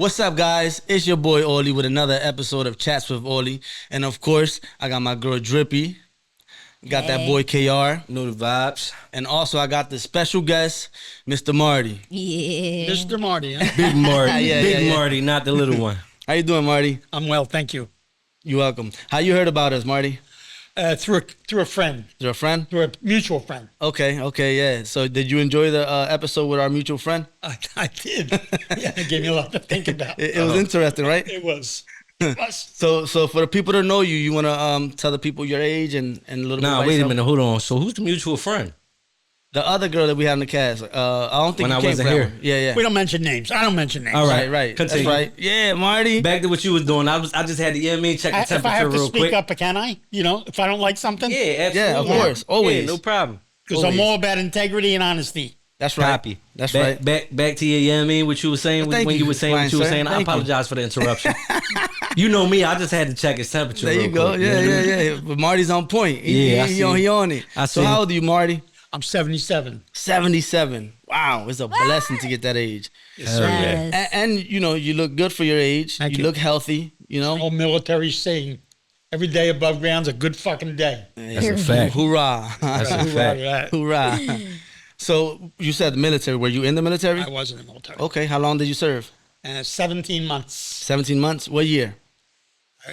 What's up, guys? It's your boy Oli with another episode of Chats with Oli. And of course, I got my girl Drippy. Got that boy KR. Know the vibes. And also, I got the special guest, Mr. Marty. Yeah. Mr. Marty, huh? Big Marty. Big Marty, not the little one. How you doing, Marty? I'm well, thank you. You're welcome. How you heard about us, Marty? Through a friend, Through a friend? through a mutual friend. Okay, yeah. So did you enjoy the episode with our mutual friend? I did. Yeah, it gave me a lot to think about. It was interesting, right? It was. So for the people that know you, you want to tell the people your age and a little bit Nah, about wait a yourself? minute. Hold on. So who's the mutual friend? The other girl that we had in the cast. I don't think When you I came wasn't for that here. one. Yeah. We don't mention names. I don't mention names. All right. Right. That's Continue. right. Yeah, Marty. Back to what you was doing. I just had to, check the If I temperature have to real speak quick. up, can I? You know, if I don't like something? Yeah, absolutely. Yeah, of course. Always. Yeah, no problem. Because I'm all about integrity and honesty. That's right. Copy. That's back, right. Back to your, what you were saying Thank when you, you were saying fine what you were sir. saying. I Thank you. apologize for the interruption. You know me. I just had to check his temperature. There real you go. quick, Yeah. But Marty's on point. Yeah, I see. He on it. I So see. how old are you, Marty? I'm 77. 77. Wow, it's a blessing to get that age. Hell yeah. And you know, you look good for your age. Thank you you. look healthy. You know. Old military saying, every day above ground's a good fucking day. That's a fact. Hoorah! That's a Who fact. wrote that? Hoorah! So you said the military. Were you in the military? I was in the military. Okay. How long did you serve? 17 months. 17 months. What year?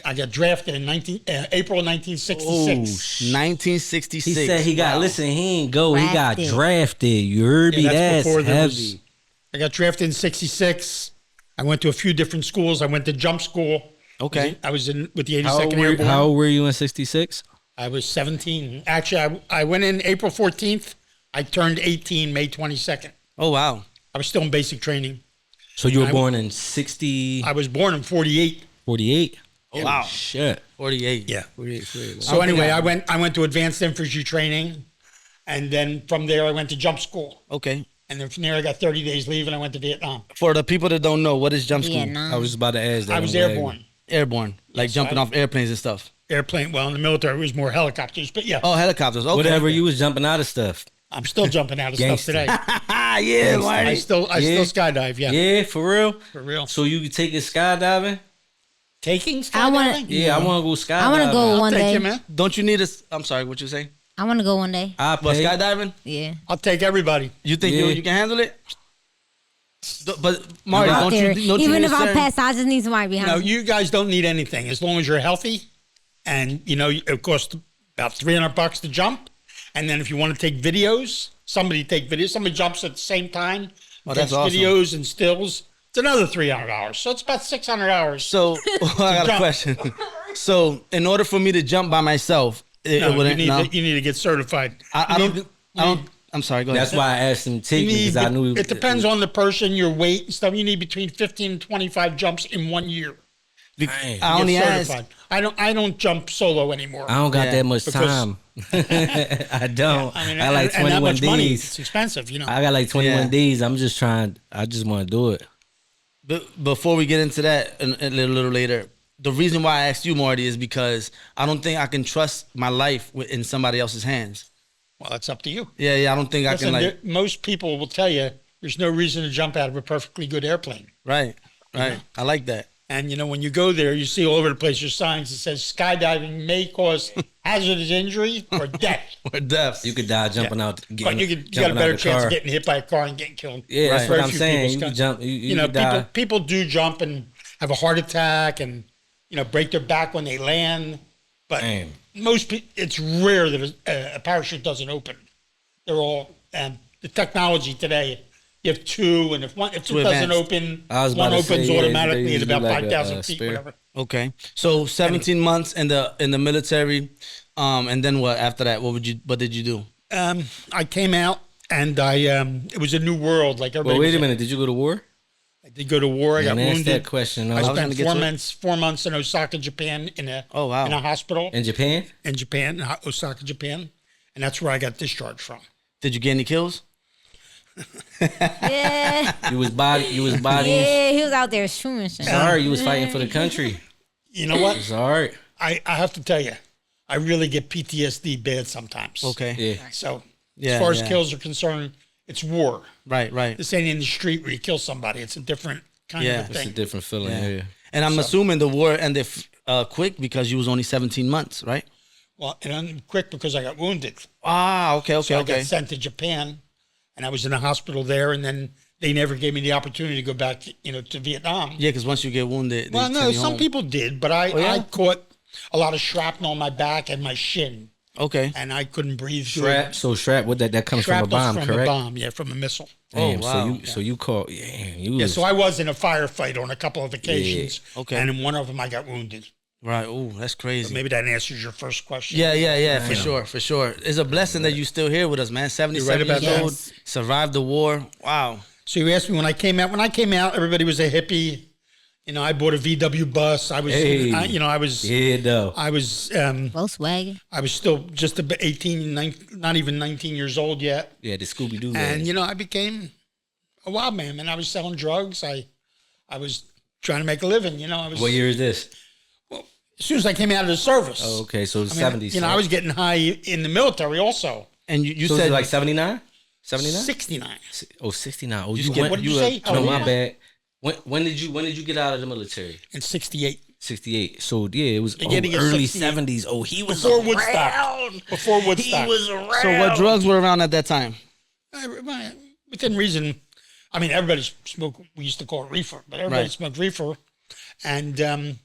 I got drafted in April 1966. 1966. He said he got, Wow. listen, he ain't go. He got Drafted. drafted. You heard me? Yeah, that's before there heavy. was- I got drafted in 66. I went to a few different schools. I went to jump school. Okay. I was in with the How 82nd old, were, Airborne. how old were you in 66? I was 17. Actually, I went in April 14th. I turned 18 May 22nd. Oh wow. I was still in basic training. So you were I- born in 60, I was born in 48. 48? Oh, wow. Shit. 48. Yeah. 48. So anyway, I went to advanced infantry training, and then from there I went to jump school, Okay. and then from there I got 30 days leave, and I went to Vietnam. For the people that don't know, what is jump school? Vietnam. I was just about to ask that. I was I'm glad. airborne. Airborne, like jumping off airplanes and stuff. Airplane. Well, in the military it was more helicopters, but yeah, Oh, helicopters. Okay. Whatever, you was jumping out of stuff. I'm still jumping out of stuff Gangster. today. Yeah, I Marty. still skydive. Yeah, Yeah, for real? for real. So you could take it skydiving? Taking skydiving. I wanna- Yeah, I want to go skydiving. I want to go I'll one take day. you, man. Don't you need a? I'm sorry. What you say? I want to go one day. I What, pay. skydiving? Yeah. I'll take everybody. You think Yeah. you can handle it? But Marty, Out don't there. you? Don't Even you if need a I certain- pass, I just need somebody behind No, me. you guys don't need anything as long as you're healthy, and you know it costs about $300 to jump. And then if you want to take videos, somebody jumps at the same time. Oh, that's takes awesome. videos and stills. It's another $300. So it's about $600. So I got a jump. question. So in order for me to jump by myself, it No, wouldn't. you need to get certified. I You don't. need- I don't. I'm sorry. Go ahead. That's why I asked him to take you me, because need- I knew it depends on the person, your weight and stuff. You need between 15 and 25 jumps in 1 year. Be- Dang. I to only get asked. certified. I don't jump solo anymore. I don't got Yeah, that much because- time. I don't. I mean, I like and that 21 much money. days. It's expensive, you know. I got like 21 Yeah. days. I just want to do it. But before we get into that a little later, the reason why I asked you, Marty, is because I don't think I can trust my life in somebody else's hands. Well, it's up to you. Yeah. I don't think Listen, I can like. most people will tell you there's no reason to jump out of a perfectly good airplane. Right. I like that. And you know, when you go there, you see all over the place there's signs that says skydiving may cause hazardous injury or death. We're deaf. You could die jumping out. But you got a better chance of getting hit by a car and getting killed. Yeah, that's Right. what Very I'm few saying. people You could sky- jump. You know, could die. people do jump and have a heart attack and break their back when they land. But Damn. most people, it's rare that a parachute doesn't open. They're all the technology today. You have two, and if it Too doesn't advanced. open, I was about one to say, opens yeah, automatically they at usually about like a, 5,000 feet, spare. whatever. Okay. So 17 months in the military, and then what after that? What did you do? I came out, and it was a new world. Like everybody. Well, wait was a saying. minute. Did you go to war? I did go to war. I got And ask wounded. that question. I No. gonna spent get to it. 4 months in Osaka, Japan, in a Oh, wow. in a hospital In Japan? in Japan, Osaka, Japan, and that's where I got discharged from. Did you get any kills? Yeah. You was body. Yeah, he was out there shooting shit. Sorry, you was fighting for the country. You know what? It's all right. I have to tell you, I really get PTSD bad sometimes. Okay. Yeah. So Yeah, as far as yeah. kills are concerned, it's war. Right. This ain't in the street where you kill somebody. It's a different kind Yeah. of a It's a thing. different feeling. Yeah. And I'm assuming the war ended quick because you was only 17 months, right? Well, and I'm quick because I got wounded. Ah, okay, okay, So I okay. got sent to Japan, and I was in a hospital there, and then they never gave me the opportunity to go back, to Vietnam. Yeah, because once you get wounded, they Well, send no, you some home. people did, but I yeah? caught a lot of shrapnel on my back and my shin, Okay. and I couldn't breathe. Shrap. So shrap. What that comes from a Shrapnel's bomb, from correct? a bomb, yeah, from a missile. Damn, wow. So you caught. Yeah. You Yeah, was, so I was in a firefight on a couple of occasions. Okay. And in one of them, I got wounded. Right. Oh, that's crazy. Maybe that answers your first question. Yeah, for sure, for sure. It's a blessing that you still here with us, man. 77 You're right years about old, that. survived the war. Wow. So you asked me when I came out. When I came out, everybody was a hippie. I bought a VW bus. I was, Hey. I was, yeah, though. I was, Volkswagen. I was still just about 18, not even 19 years old yet. Yeah, the Scooby Doo. And, I became a wild man, man. I was selling drugs. I was trying to make a living, I was. What year is this? As soon as I came out of the service. Oh, okay, so I mean, 70s. I was getting high in the military also. And you so said like 79? 79? 69. Oh, 69. Oh, You you went. What did you you say? No, Oh, my yeah. bad. When did you get out of the military? In 68. 68. So yeah, it was Beginning of early 68. 70s. Oh, he was Before around. Woodstock. Before Woodstock. He was around. so. What drugs were around at that time? Within reason. I mean, everybody smoked, we used to call it reefer, but everybody Right. smoked reefer. And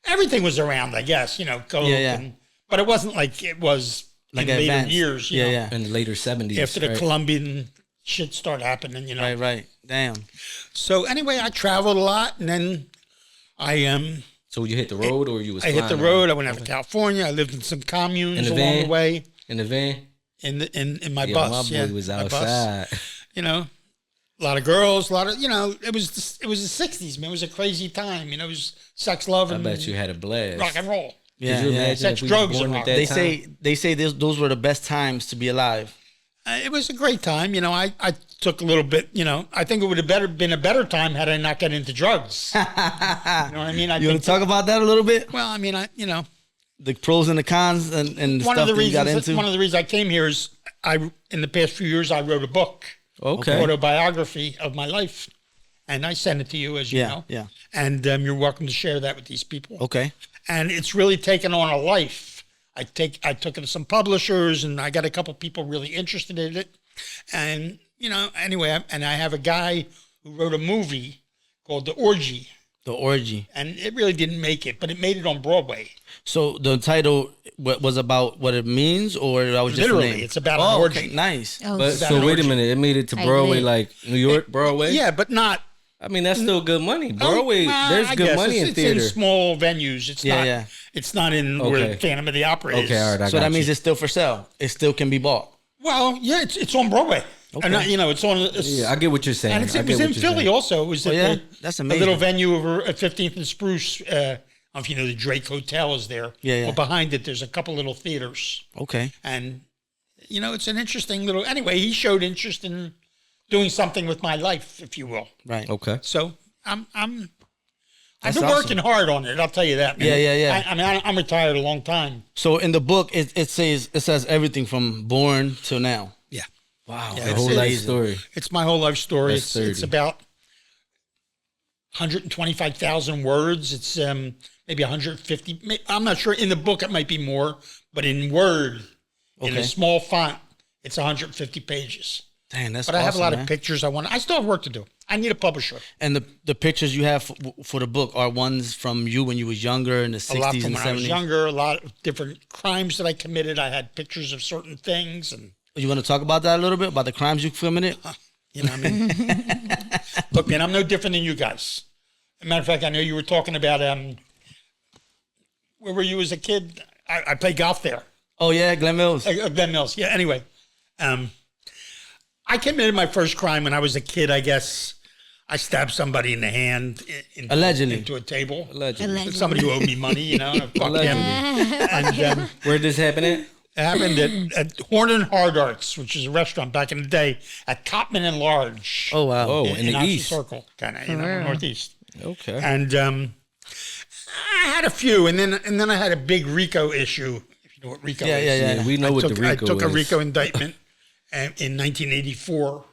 everything was around, I guess, coke. Yeah. But it wasn't like it was Like in later advanced. years. you Yeah, know, yeah. in the later 70s. After the right? Colombian shit started happening, Right. Damn. So anyway, I traveled a lot, and then I So you hit the road, or you was I hit the flying road. I went out to California. I lived in some communes In the along van? the way. in the van? In my Yeah, bus. my boy was my bus. outside. A lot of girls, a lot of it was the '60s, man. It was a crazy time. It was sex, love, I and bet you had a blast. rock and roll. Yeah, Could you yeah. imagine Sex, if we drugs, was born and at rock. that They time? say those were the best times to be alive. It was a great time. I took a little bit. I think it would have been a better time had I not got into drugs. You know what I mean? You want to talk about that a little bit? Well, I mean, The pros and the cons and the one stuff of the that you got reasons into. one of the reasons I came here is in the past few years I wrote a book, Okay. autobiography of my life, and I sent it to you, as you know. Yeah. And you're welcome to share that with these people. Okay. And it's really taken on a life. I took it to some publishers, and I got a couple people really interested in it. And anyway, and I have a guy who wrote a movie called The Orgy, The Orgy. and it really didn't make it, but it made it on Broadway. So the title was about what it means, or that was just Literally, the name? it's about an orgy. Okay, nice. Oh, But that so an wait a orgy? minute, it made it to I Broadway, agree. like New York Broadway. Yeah, but not. I mean that's still good money. Broadway, there's I good guess money in it's theater. in small venues. It's Yeah, not. yeah. It's not in where Okay. Phantom of the Opera is. Okay, all right. I So got that means you. it's still for sale. It still can be bought. Well, yeah, it's on Broadway. Okay. And it's on. Yeah, I get what you're saying. And I it get was what in you're Philly saying. also. It was at yeah? the, That's a amazing. little venue over at 15th and Spruce. I don't know if you know the Drake Hotel is there. Yeah. Well, behind it, there's a couple little theaters. Okay. And, it's an interesting little. Anyway, he showed interest in doing something with my life, if you will. Right. Okay. So I've That's been awesome. working hard on it. I'll tell you that, man. Yeah. I mean, I'm retired a long time. So in the book, it says everything from born till now. Yeah. Wow. Yeah, The it's whole life amazing. story. It's my whole life story. That's It's 30. about 125,000 words. It's maybe 150. I'm not sure. In the book, it might be more, but in Word, in Okay. a small font, it's 150 pages. Dang, that's But I have a lot man. of pictures. I still have work to do. I need a publisher. And the pictures you have for the book are ones from you when you was younger in the A lot 60s from and when I was 70s. younger. A lot of different crimes that I committed. I had pictures of certain things, and You want to talk about that a little bit about the crimes you committed? you know what I mean. Look, man, I'm no different than you guys. As a matter of fact, I know you were talking about where were you as a kid? I played golf there. Oh yeah, Glen Mills. Glen Mills. Yeah. Anyway, I committed my first crime when I was a kid. I guess I stabbed somebody in the hand, Allegedly. into a table. Allegedly. Somebody who owed me money, and I fucked them. And Where did this happen at? it happened at Horn and Hard Arts, which is a restaurant back in the day, at Copman and Large. Oh wow. Oh, in the Oxford east. Circle, kind of, real? northeast. Okay. And I had a few, and then I had a big RICO issue. If you know what RICO is. Yeah. Yeah, we know I what took, the RICO I took a is. RICO indictment in 1984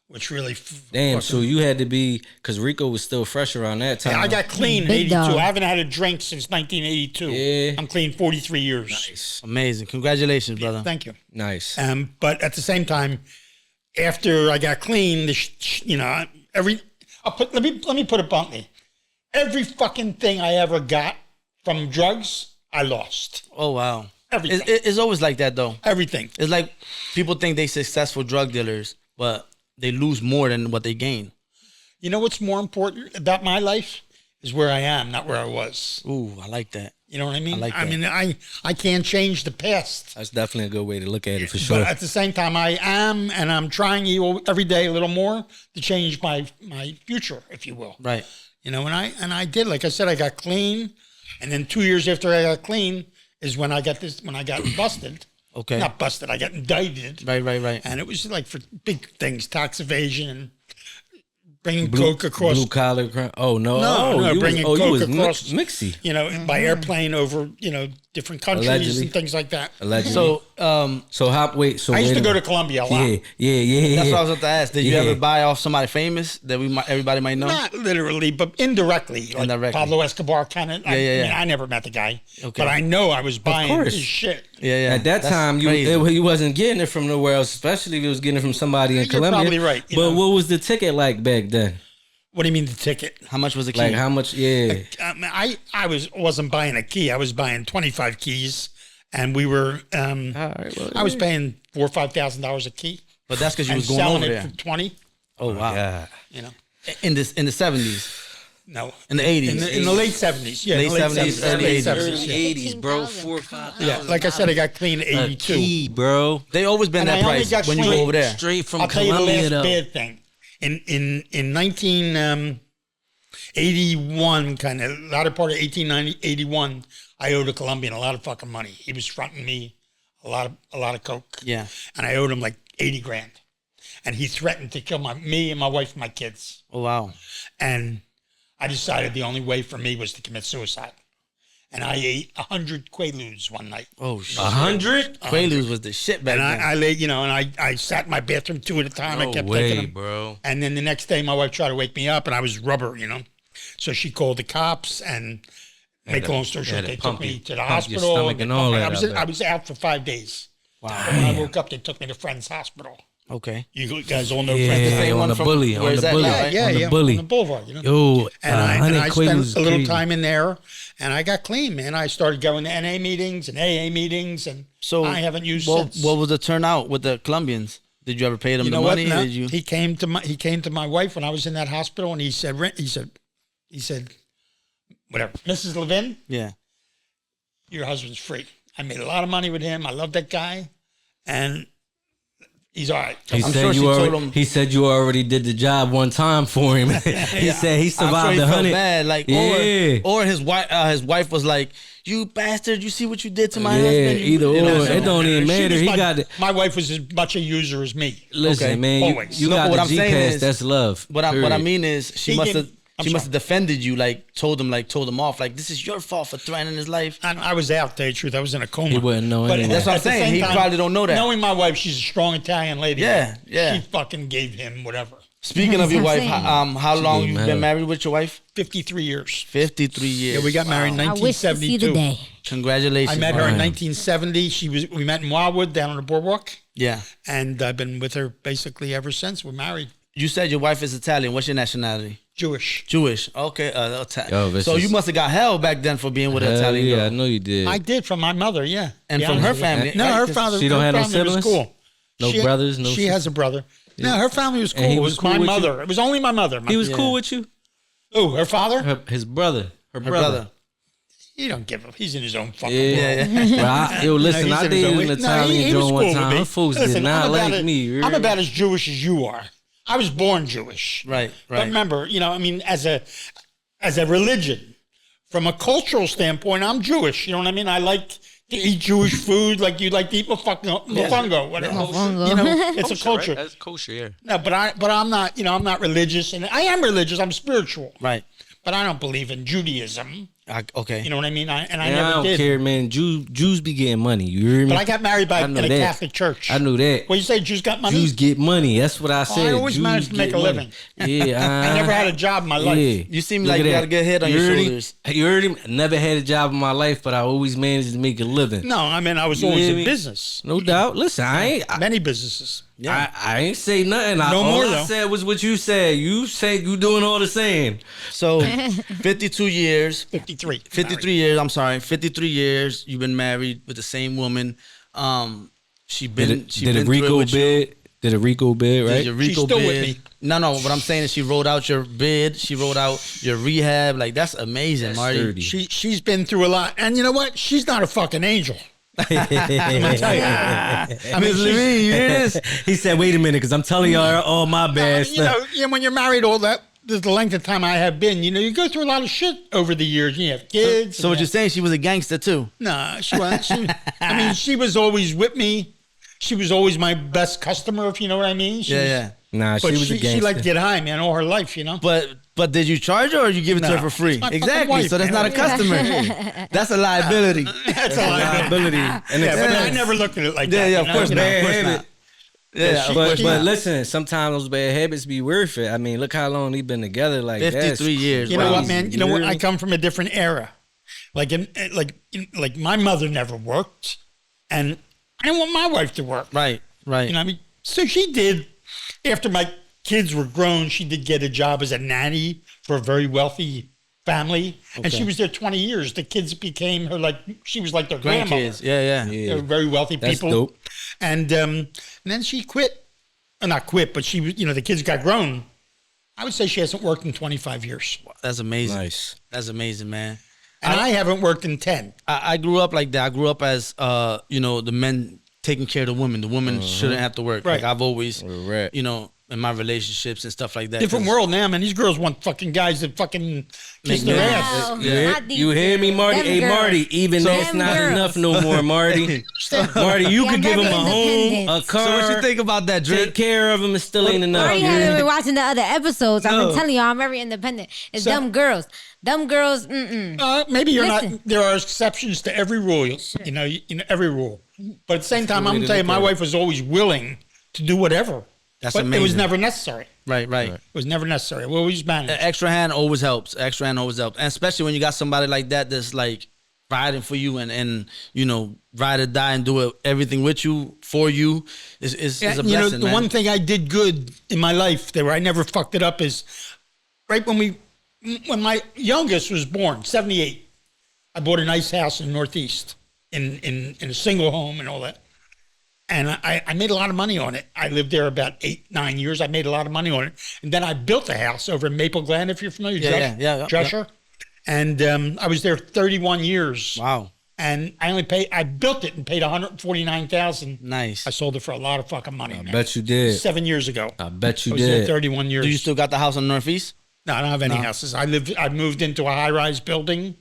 which really. Damn, so you had to be, because Rico was still fresh around that time. Yeah, I got clean in Big 82. dog. I haven't had a drink since 1982. Yeah. I'm clean 43 years. Nice. Amazing. Congratulations, brother. Thank you. Nice. But at the same time, after I got clean, let me put it bluntly. Every fucking thing I ever got from drugs, I lost. Oh, wow. Everything. It's always like that, though. Everything. It's like people think they successful drug dealers, but they lose more than what they gain. You know what's more important about my life is where I am, not where I was. Ooh, I like that. You know what I mean? I like that. mean, I can't change the past. That's definitely a good way to look at it for sure. But at the same time, I am, and I'm trying every day a little more to change my future, if you will. Right. You know, and I did. Like I said, I got clean, and then 2 years after I got clean is when I got busted. Okay. Not busted. I got indicted. Right. And it was like for big things, tax evasion and bringing coke across. Blue collar crime. Oh, no. No, you bringing was, coke you was across. mixy. You know, by airplane over, different countries Allegedly. and things like that. Allegedly. So, So I used to go to Colombia a lot. Yeah. that's what I was about to ask. Did you Yeah. ever buy off somebody famous that everybody might know? Not literally, but indirectly. Like Indirectly. Pablo Escobar kind of. Yeah. I mean, I never met the guy. Okay. But I know I was buying course. his shit. Yeah. At that That's time, crazy. you wasn't getting it from nowhere else, especially if you was getting it from somebody in You're Colombia. probably right, you But know. what was the ticket like back then? What do you mean the ticket? How much was the key? Like how much? Yeah. I wasn't buying a key. I was buying 25 keys, and we were. All right, well, I was paying $4,000 or $5,000 a key. But that's because you And was going selling over it there. for 20. Oh wow. Yeah. You know, In the 70s, no, in the 80s. in the late 70s. Yeah, Late in the 70s, early late 80s. 70s, yeah. 80s, bro. 4 or 5. Yeah, like I said, I got clean in A 82. key, bro. They always been And that I only price got when you go straight- over there. Straight from I'll tell you the Colombia, last though. bad thing. In 1981, kind of latter part of 81, I owed a Colombian a lot of fucking money. He was fronting me a lot of coke. Yeah. And I owed him like 80 grand. And he threatened to kill me and my wife and my kids. Oh wow. And I decided the only way for me was to commit suicide. And I ate 100 Quaaludes one night. Oh shit. 100? Quaaludes was the shit back And then. I lay, and I sat in my bathroom 2 at a time. I No kept way, taking them. bro. And then the next day, my wife tried to wake me up, and I was rubber, So she called the cops, and make a long story short, to they pump took me you- to the pump your hospital. stomach and all that, I bet. I was out for 5 days. wow. When I woke up, they took me to Friends Hospital. Okay. You guys all know Yeah, Friends. same on one the from- bully. On where's the that bully. now, right? Yeah, On the yeah, bully. on the boulevard, Yo, And I 100 spent Quaaludes a little crazy. time in there, and I got clean, man. I started going to NA meetings and AA meetings, and So I haven't used what, since. what was the turnout with the Colombians? Did you ever pay them You the know what? money? No, Did you? He came to my wife when I was in that hospital, and he said, whatever, Mrs. Levin, Yeah. your husband's free. I made a lot of money with him. I love that guy, and he's all right. He I'm said sure she you told already, him- he said you already did the job one time for him. He said he I'm sure survived he the felt 100. bad. Like, Yeah. or his wife was like, "You bastard! You see what you did to my Yeah, husband?" either You know, or. so- It don't even She matter. was He my- got it. My wife was as much a user as me. Listen, Okay. man, Always. you No, got but what the I'm saying G-Pass. is- That's love. What I Period. mean is, she He must gave- have I'm she must sorry. have defended you, like told him off, like this is your fault for threatening his life. I was out, to tell you the truth. I was in a coma. He wouldn't know But anyway. That's what I'm at the saying. same He probably don't know that. Knowing my wife, she's a strong Italian lady. Yeah, yeah. She fucking gave him whatever. Speaking of your That's wife, what I'm saying. how long gave you him been hell. married with your wife? 53 years. 53 years. Yeah, we got married in I wish to see the 1972. day. Congratulations. I met her in man. 1970. We met in Wildwood down on the boardwalk, Yeah. and I've been with her basically ever since. We're married. You said your wife is Italian. What's your nationality? Jewish. Jewish. Okay. Yo, this so is- you must have got hell back then for being with an Hell Italian yeah, girl. I know you did. I did from my mother, yeah. And Be from honest her with you. family. No, right? her 'Cause father. she don't her have no family was siblings? cool. No She- brothers, no She has a brother. No, her family was cool. And he It was was cool my with you? mother. It was only my mother. he was Yeah. cool with you? Oh, her father? His brother. Her Her brother. brother. You don't give him. He's in his own fucking Yeah. world. Yeah. Yo, listen, No, I he's in his dated own an way. Italian he was joint one cool with time. me. Her folks did Listen, not I'm like about me. I'm about as Jewish as you are. I was born Jewish. Right. But Right. remember, as a religion, from a cultural standpoint, I'm Jewish. You know what I mean? I like to eat Jewish food, like you like to eat mofongo, whatever. Mofongo. You know, it's a culture. Right? That's kosher, yeah. No, but I'm not. I'm not religious, and I am religious. I'm spiritual, Right. but I don't believe in Judaism. Okay. You know what I mean? I Man, never I don't did. care, man. Jews be getting money. You hear me? But I got married I in know a that. Catholic church. I knew that. What you say? Jews got money? Jews get money. That's what I said. I always Jews managed to make get a money. living. Yeah, I never had a job in my life. You seem Look like at you that. got a good head on your heard him? shoulders. You heard him? Never had a job in my life, but I always managed to make a living. No, I mean I was You always hear in me? business. No doubt. Listen, I Many businesses. I ain't say nothing. No all more, I though. said was what you said. You said you doing all the saying. So 52 years. 53. 53 years, I'm sorry. 53 years you've been married with the same woman. She been Did a through Rico with you. bid? Did a Rico bid, Did right? your Rico She's still bid. with me. No, what I'm saying is she wrote out your bid. She wrote out your rehab. Like, that's amazing, That's Marty. sturdy. She's been through a lot. And you know what? She's not a fucking angel. I I mean, you hear this? He said, "Wait a minute, because I'm telling y'all all my bad you stuff." know, when you're married all that, the length of time I have been, you go through a lot of shit over the years. You have kids. So what you're saying, she was a gangster too? No, she wasn't. I mean, she was always with me. She was always my best customer, if you know what I mean. She was- Yeah. Nah, she But was a she gangster. liked to get high, man, all her life, you know. But did you charge her or you give it to No, her for free? it's my fucking Exactly. wife, So that's man. not a customer. That's a liability. That's a liability. liability. And Yeah, but I expense. never looked at it like Yeah, that. yeah, you of course know? not. Bad Of course habit. not. Yeah, of course But not. listen, sometimes those bad habits be worth it. I mean, look how long they've been together. Like 53 years. You know Wow. what, man? You know what? I come from a different era. Like my mother never worked, and I didn't want my wife to work. Right. You know what I mean? So she did. After my kids were grown, she did get a job as a nanny for a very wealthy family, and she was there 20 years. The kids became her she was like their grandmother. Grandkids. Yeah. They were very wealthy That's people. dope. And then she quit. Not quit, but she was. The kids got grown. I would say she hasn't worked in 25 years, That's amazing. Nice. That's amazing, man. and I haven't worked in 10. I grew up like that. I grew up as the men taking care of the women. The women shouldn't have to work. Right. Like I've always, Right. in my relationships and stuff like that. Different 'cause- world now, man. These girls want fucking guys that fucking kiss their Make ass. No, Yeah. not these You hear me, girls. Marty? Them Hey, girls. Marty, even So- that's Them not girls. enough no more, Marty. Marty, you Yeah, could give very him a home, a independent. car. So what you think about that, Take Drake? care of him. It still ain't enough. Marty You haven't hear been me? watching the other episodes. I've No. been telling y'all I'm very independent. It's So- them girls. Them girls, Maybe you're Listen. not. There are exceptions to every rule. You know, every rule. But at the same time, I'm gonna tell you, my wife was always willing to do whatever. That's but it was amazing. never necessary. Right. It was never necessary. We always managed. Extra hand always helps. Extra hand always helps, and especially when you got somebody like that that's like riding for you and ride or die and do everything with you for you is a blessing. The man. one thing I did good in my life that I never fucked it up is right when my youngest was born, 78. I bought a nice house in the Northeast in a single home and all that. And I made a lot of money on it. I lived there about 8-9 years. I made a lot of money on it. And then I built a house over in Maple Glen, if you're familiar. Yeah. Dresher. And I was there 31 years. Wow, And I built it and paid $149,000. nice. I sold it for a lot of fucking money. I man. bet you did. 7 years ago. I bet you I was there did. 31 years. Do you still got the house on the Northeast? No, I don't have any houses. I moved into a high-rise building.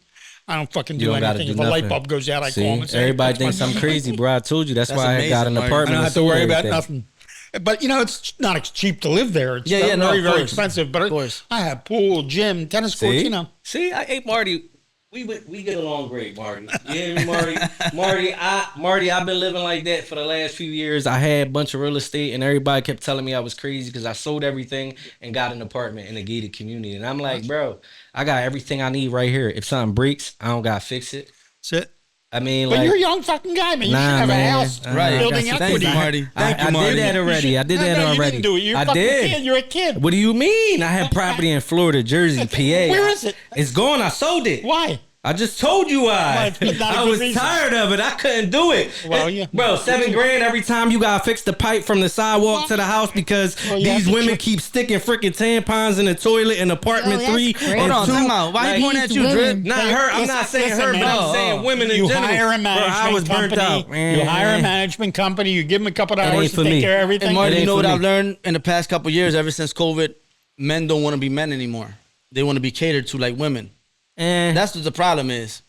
I don't fucking You do don't gotta anything. do If a light nothing. bulb goes out, I See, call them and say, everybody "That's my thinks I'm number." crazy, bro. I told you. That's That's why I got amazing, an Marty. I apartment. don't have to and worry about everything. nothing. But it's not cheap to live there. It's Yeah, no, very, of very course. expensive. But Of course. I have pool, gym, tennis courts. See? You know, See, I ate Marty. We get along great, Marty. You hear me, Marty? Marty, I've been living like that for the last few years. I had a bunch of real estate, and everybody kept telling me I was crazy because I sold everything and got an apartment in a gated community. And I'm like, bro, I got everything I need right here. If something breaks, I don't gotta fix it. that's it. I mean, But like, you're a young fucking guy, man. You should Nah, have man. a house, Right. building Thank equity. you, Marty. Thank you, I Marty. did that already. I did that No, already. You didn't do it. You're a I fucking did. kid. You're a kid. What do you mean? I have property in Florida, Jersey, PA. Where is it? It's gone. I sold it. Why? I just told you why. Well, it's not a I good was reason. tired of it. I couldn't do it. Well, yeah. Bro, $7,000 every time you gotta fix the pipe from the sidewalk to the house because Well, you have these to women check- keep sticking freaking tampons in the toilet in apartment Yo, that's 3 crazy. and Hold on, 2. time out. Why Like, you pointing at these you, Drip? women- Not her. I'm not saying Listen, her, man. but I'm saying women in You general. hire a Bro, management I was burnt company. out, man. You hire a management company. You give them a couple of It ain't hours to for take me. care of everything. And Marty, It you ain't know for what me. I've learned in the past couple of years, ever since COVID, men don't want to be men anymore. They want to be catered to like women. Eh. That's what the problem is.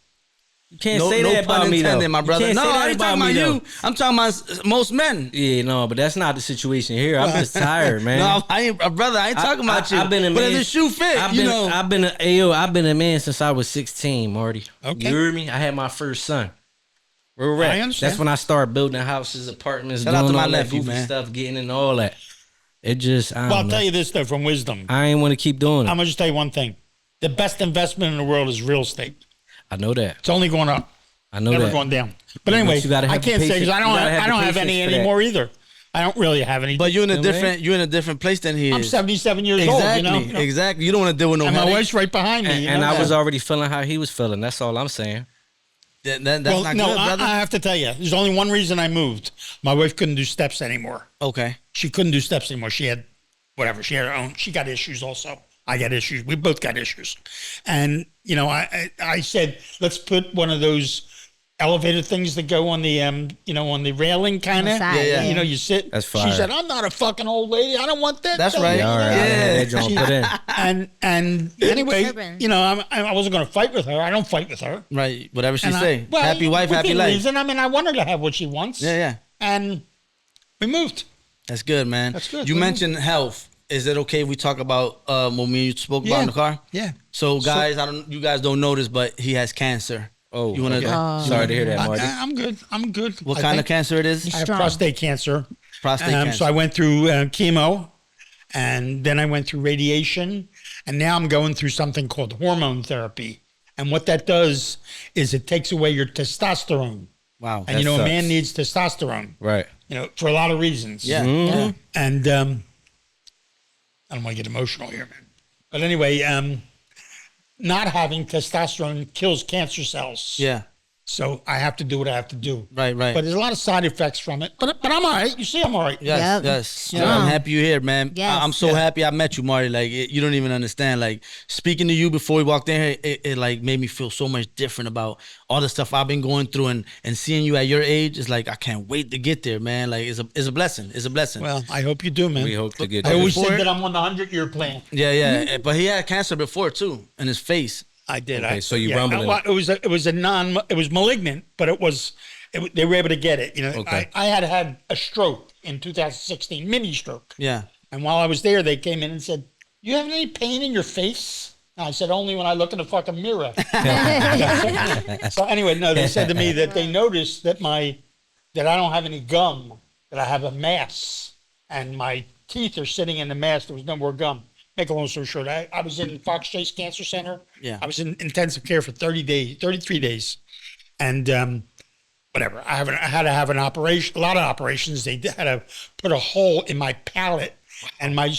You can't No, say no that pun about me, though. intended, my You brother. can't No, say that I ain't talking me, about though. you. I'm talking about most men. Yeah, no, but that's not the situation here. I'm just tired, man. No, I ain't, brother. I ain't talking about you. I've been a man. But if the shoe fit, I've you been, know. I've been a man since I was 16, Marty. Okay. You heard me? I had my first son. We're I understand. That's when I started building houses, apartments, Shout out doing to my all that nephew, goofy man. stuff, getting into all that. It just, I Well, don't I'll know. tell you this though, from wisdom. I ain't want to keep doing it. I'm gonna just tell you one thing: the best investment in the world is real estate. I know that. It's only going up, I know never that. going down. But anyway, you gotta I have the can't say because patience- I you gotta don't have have the any patience for that. anymore either. I don't really have any. But you're in a You know what I different. You're in a different place than he is. I'm 77 years Exactly. old. You know? Exactly. You don't want to deal with no And my headache. wife's right behind me. you And know? I was already feeling how he was feeling. That's all I'm saying. That's well, not no, good, brother. I have to tell you, there's only one reason I moved. My wife couldn't do steps anymore. Okay. She couldn't do steps anymore. She had whatever. She had her own. She got issues also. I got issues. We both got issues. And, you know, I said, let's put one of those elevator things that go on the, you know, on the railing kind On of. the side, Yeah. You know, you sit. That's She fire. said, I'm not a fucking old lady. I don't want that. That's thing." right. Yeah, all right. Yeah. That joint put in. And anyway, tripping. you know, I wasn't going to fight with her. I don't fight with her. Right. Whatever she And say. well, Happy wife, happy within life. reason. I mean, I want her to have what she wants. Yeah, yeah. And we moved. That's good, man. That's good. You We- mentioned health. Is it okay if we talk about what me and you spoke about in the car? Yeah. So guys, you guys don't know this, but he has cancer. Oh, You wanna- okay. Oh. Sorry to hear that, Marty. I'm good. I'm good. What I kind of think cancer it is? I have Strong. prostate cancer. Prostate cancer. So I went through chemo, and then I went through radiation, and now I'm going through something called hormone therapy. And what that does is it takes away your testosterone. Wow. And you know, sucks. a man needs testosterone. Right. You know, for a lot of reasons. Yeah. Mm-hmm. Yeah. And I don't want to get emotional here, man. But anyway, not having testosterone kills cancer cells. Yeah. So I have to do what I have to do. Right. Right. But there's a lot of side effects from it. But I'm all right. You see, I'm all right. Yes, Yep. yes. Yeah. I'm happy you're here, man. Yes. I'm so happy I met you, Marty. Like, you don't even understand. Like, speaking to you before we walked in here, it like made me feel so much different about all the stuff I've been going through, and seeing you at your age is like, I can't wait to get there, man. Like, it's a blessing. It's a blessing. Well, I hope you do, man. We hope to get I there. always before- said that I'm on the 100-year plan. yeah, yeah. But he had cancer before too in his face. I did. Okay, so you rumbling. Well, it was malignant, but they were able to get it. You know, Okay. I had a stroke in 2016, mini stroke. Yeah. And while I was there, they came in and said, "You have any pain in your face?" And I said, "Only when I look in the fucking mirror." So anyway, no, they said to me that they noticed that that I don't have any gum, that I have a mass, and my teeth are sitting in the mass. There was no more gum. Make a long story short, I was in Fox Chase Cancer Center. Yeah. I was in intensive care for 33 days. And whatever, I had to have an operation, a lot of operations. They had to put a hole in my palate, and my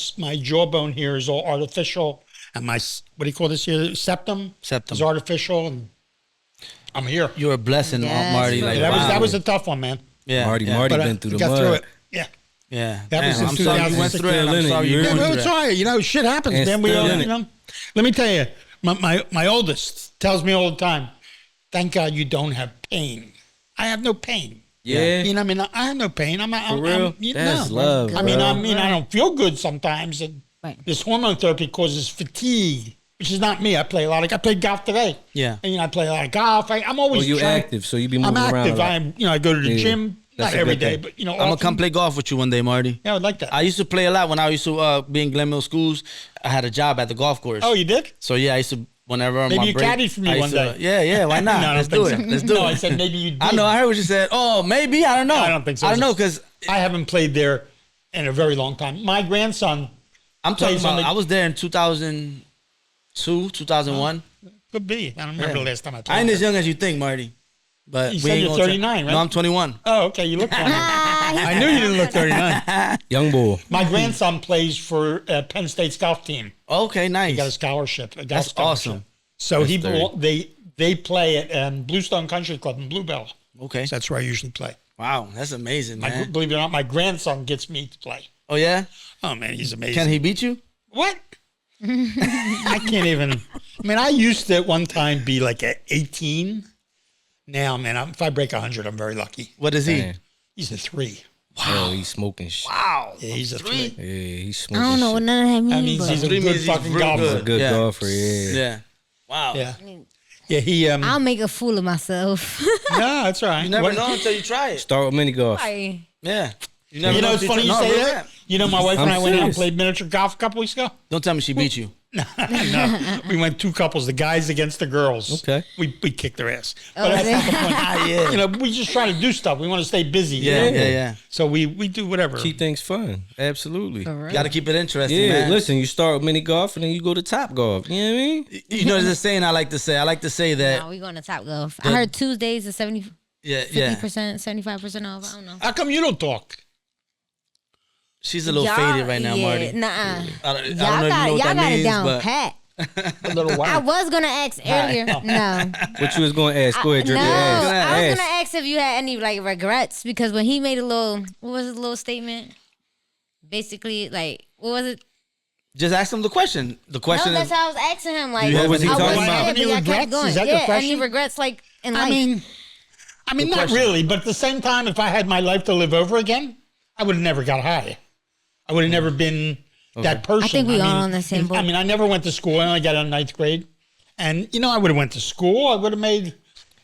jawbone here is all artificial. And my, what do you call this here? Septum is artificial, and I'm here. You're a blessing, Yes. Marty. Yeah, Like, That was wow. a tough one, man. Yeah. Marty yeah. Marty But been through the got mud. through it. Yeah. Yeah. That was Damn, in I'm sorry you went 2006. through it. and I'm Still sorry in it. you You're went Yeah, through well, it's that. all right. You know, shit happens, And man. We still all, in you it. know. Let me tell you, my oldest tells me all the time, "Thank God you don't have pain." I have no pain. Yeah. You know, I mean, I have no pain. I'm For real? That's love, I mean, bro. I don't feel good sometimes, and Right. this hormone therapy causes fatigue, which is not me. I played golf today. Yeah. And I play a lot of golf. I'm Oh, always you trying- active, so you be I'm moving around. active. a lot. I go to the Yeah. gym, That's not a every good day, thing. but you know, I'm gonna often. come play golf with you one day, Marty. Yeah, I would like that. I used to play a lot when I used to be in Glen Mill schools. I had a job at the golf course. Oh, you did? So yeah, I used to whenever on Maybe my you break. caddied for me I one used to- day. Yeah, why not? No, I don't Let's do think it. so. Let's do No, it. I said maybe you did. I know. I heard what you said. Oh, maybe. I don't know. I don't think so. I don't know because I haven't played there in a very long time. My grandson I'm talking plays on about. the- I was there in 2002, 2001. could be. I don't remember the last time I played. I ain't as there. young as you think, Marty. But You we said ain't you're gonna 39, right? No, I'm 21. Oh, okay. You look 20. I knew you didn't look 39. Young bull. My grandson plays for Penn State's golf team. Okay, nice. He got a scholarship. A golf That's scholarship. awesome. So That's he 30. they play at Bluestone Country Club in Bluebell. Okay. So that's where I usually play. Wow, that's amazing, man. Believe it or not, my grandson gets me to play. Oh yeah. Oh man, he's amazing. Can he beat you? What? I can't even. I mean, I used to at one time be like at 18. Now, man, if I break 100, I'm very lucky. What is he? Man. He's a 3. Wow. He's smoking shit. Wow. Yeah, he's a 3. Yeah, he's I smoking don't know what shit. none of that means. That means but he's a Three good means he's fucking real golfer. He's a good Yeah. golfer, yeah. Yeah. Wow. Yeah. Yeah, he. I'll make a fool of myself. No, that's all right. You never What- know until you try it. Start with mini golf. Right. Yeah. You never You know, know it's until funny you no, say real that. rap. You know, my wife and I'm I went out and serious. played miniature golf a couple weeks ago. Don't tell me she beat you. No, we went two couples, the guys against the girls. Okay. We kicked their ass. Oh, But that's not the yeah. point. Yeah. You know, we just try to do stuff. We want to stay busy. you Yeah, know? yeah. So we do whatever. Keep things fun. Absolutely. For real. Got to keep it interesting, Yeah, man. listen, you start with mini golf and then you go to top golf. You know what I mean? You know, there's a saying I like to say. I like to say that. Nah, we going to Top Golf. I heard Tuesdays is 50%, Yeah, yeah. 75% off. I don't know. How come you don't talk? She's a little Y'all- faded right now, yeah, Marty. Nuh-uh. I don't know if you Y'all know got, what y'all that got it means, down but pat. A little I while. was gonna ask earlier. No. What you was going to ask? Go ahead, No, jerk your ass. I was Ask. gonna ask if you had any like regrets because when he made a little, what was his little statement? Basically, like, what was it? just ask him the question. The question No, is, that's how I was asking him. Like, What was he I talking wasn't about? there, Any but y'all regrets? kept going. Is that your Yeah, any question? regrets like in life? I mean, not question. really. But at the same time, if I had my life to live over again, I would have never got high. I would have never been that person. I think we all mean, on the same boat. I mean, I never went to school. I only got out of ninth grade, and you know, I would have went to school. I would have made,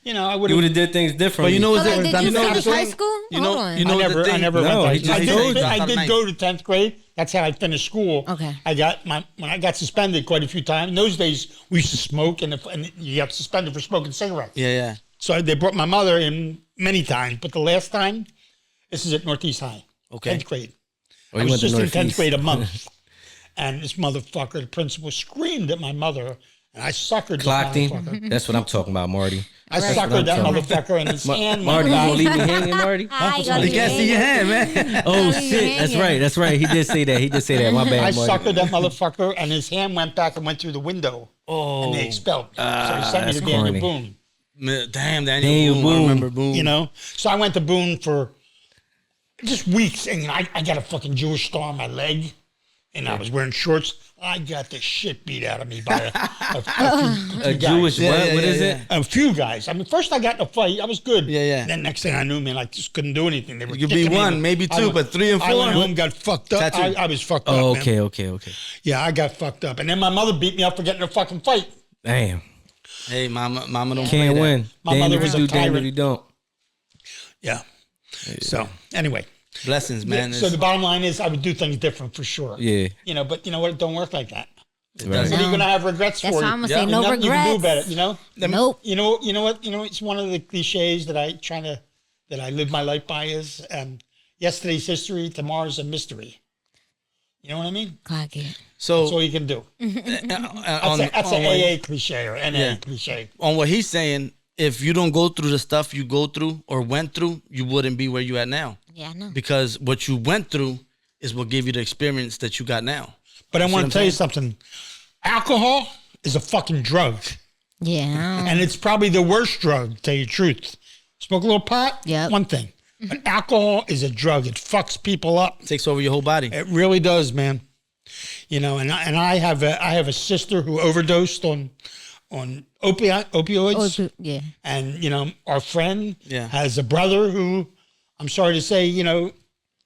you know, I would You would have. have did things differently. but you know, So, like, what did you know finish the high thing- school? You Hold know, on. you know I the never thing. went No, to he high just school. told you. I did go to 10th grade. That's how I finished school. Okay. I got when I got suspended quite a few times. In those days, we used to smoke, and you got suspended for smoking cigarettes. Yeah, yeah. So they brought my mother in many times, but the last time, this is at Northeast High, Okay. 10th grade. Oh, I you was went to just in 10th Northeast. grade a month. And this motherfucker, the principal, screamed at my mother, and I suckered this Clocked motherfucker. him. That's what I'm talking about, Marty. I suckered that motherfucker, and his hand Marty, you went gonna back. leave me hanging, Marty? I ain't gonna You leave can't see your hand, man. Oh leave you shit! That's hanging. right. That's right. He did say that. He did say that. My bad, I Marty. suckered that motherfucker, and his hand went back and went through the window, and they expelled me. So they sent me that's to Daniel corny. Boone. Man, damn, Daniel Daniel Boone. I Boone. remember Boone. You know, so I went to Boone for just weeks, and I got a fucking Jewish star on my leg, and I was wearing shorts. I got the shit beat out of me by A Jewish Yeah, what? yeah, What yeah, is yeah. it? a few guys. I mean, first I got in a fight. I was good. Yeah, yeah. Then next thing I knew, man, I just couldn't do anything. They were You could be kicking me. one, maybe I two, went- but 3 and 4. I went home, got fucked up. Tattoo. I was fucked Oh, up. Man. okay. Yeah, I got fucked up. And then my mother beat me up for getting in a fucking fight. Damn. Hey, mama don't Can't play that. win. My Damn mother if was you a do, damn if tyrant. you don't. Yeah. So anyway, Blessings, man. so the bottom line is I would do things different for sure. Yeah. You know, but you know what? It don't work like that. Right. What are you gonna have regrets That's for? why I'm gonna Yeah. say There's no Nothing you can do about regrets. it. You know. Nope. You know what? You know, it's one of the cliches that I live my life by is yesterday's history, tomorrow's a mystery. You know what I mean? Clock it. So That's all you can do. That's an AA cliche or NA Yeah. cliche. on what he's saying, if you don't go through the stuff you go through or went through, you wouldn't be where you at now. Yeah, I know. Because what you went through is what gave you the experience that you got now. But I what want I'm to tell you saying? something. Alcohol is a fucking drug. Yeah. I don't- And it's probably the worst drug, to tell you the truth. Smoke a little pot, Yep. one thing. But alcohol is a drug. It fucks people up. Takes over your whole body. It really does, man. You know, and I have a sister who overdosed on opioids. Oh, yeah. And, you know, our friend Yeah. has a brother who, I'm sorry to say, you know,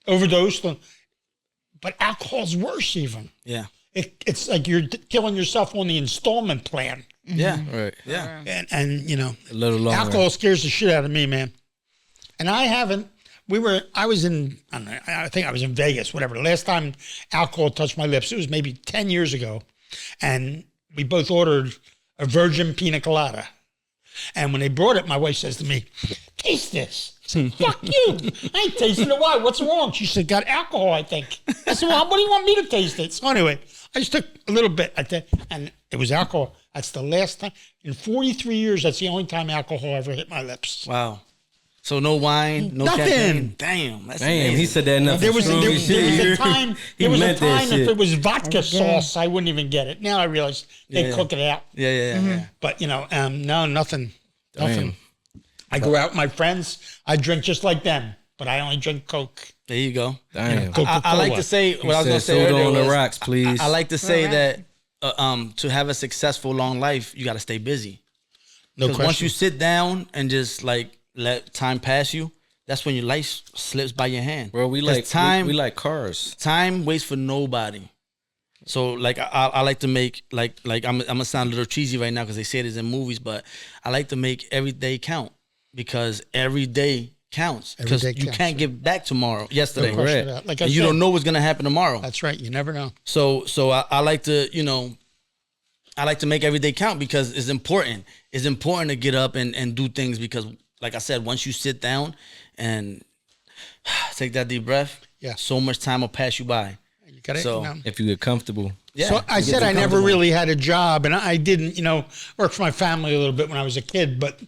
overdosed on. But alcohol's worse even. Yeah. It's like you're killing yourself on the installment plan. Yeah. Right. Yeah. And you know, A little longer. alcohol scares the shit out of me, man. And I haven't. I was in. I don't know. I think I was in Vegas. Whatever. The last time alcohol touched my lips, it was maybe 10 years ago, and we both ordered a virgin pina colada. And when they brought it, my wife says to me, "Taste this." I said, "Fuck you! I ain't tasting it. Why? What's wrong?" She said, "Got alcohol, I think." I said, "Well, what do you want me to taste it?" So anyway, I just took a little bit, and it was alcohol. That's the last time in 43 years. That's the only time alcohol ever hit my lips. Wow. So no wine, no Nothing. champagne. Damn. That's Damn, amazing. he said that enough. There was a He time. There was a meant that time if shit. it was vodka sauce, I wouldn't even get it. Now I realize they Yeah. cook it out. Yeah, yeah, yeah. But you know, no, nothing. Damn. I go out with my friends. I drink just like them, but I only drink Coke. There you go. Damn. I like to say what I was said going to say soda earlier on the was, rocks, please. I like to say Correct. that to have a successful long life, you got to stay busy. No Because question. once you sit down and just like let time pass you, that's when your life slips by your hand. Bro, we 'Cause like time. we like cars. Time waits for nobody. So like I like to make like I'm gonna sound a little cheesy right now because they say this in movies, but I like to make every day count because every day counts because day you counts, can't get back tomorrow. Yesterday, No question right? about it. Like I And you said, don't know what's gonna happen tomorrow. That's right. You never know. So I like to I like to make every day count because it's important. It's important to get up and do things because, like I said, once you sit down and take that deep breath, Yeah. so much time will pass you by. You got So- it. If you get comfortable. Yeah. So I you get said too I never comfortable. really had a job, and I didn't, work for my family a little bit when I was a kid. But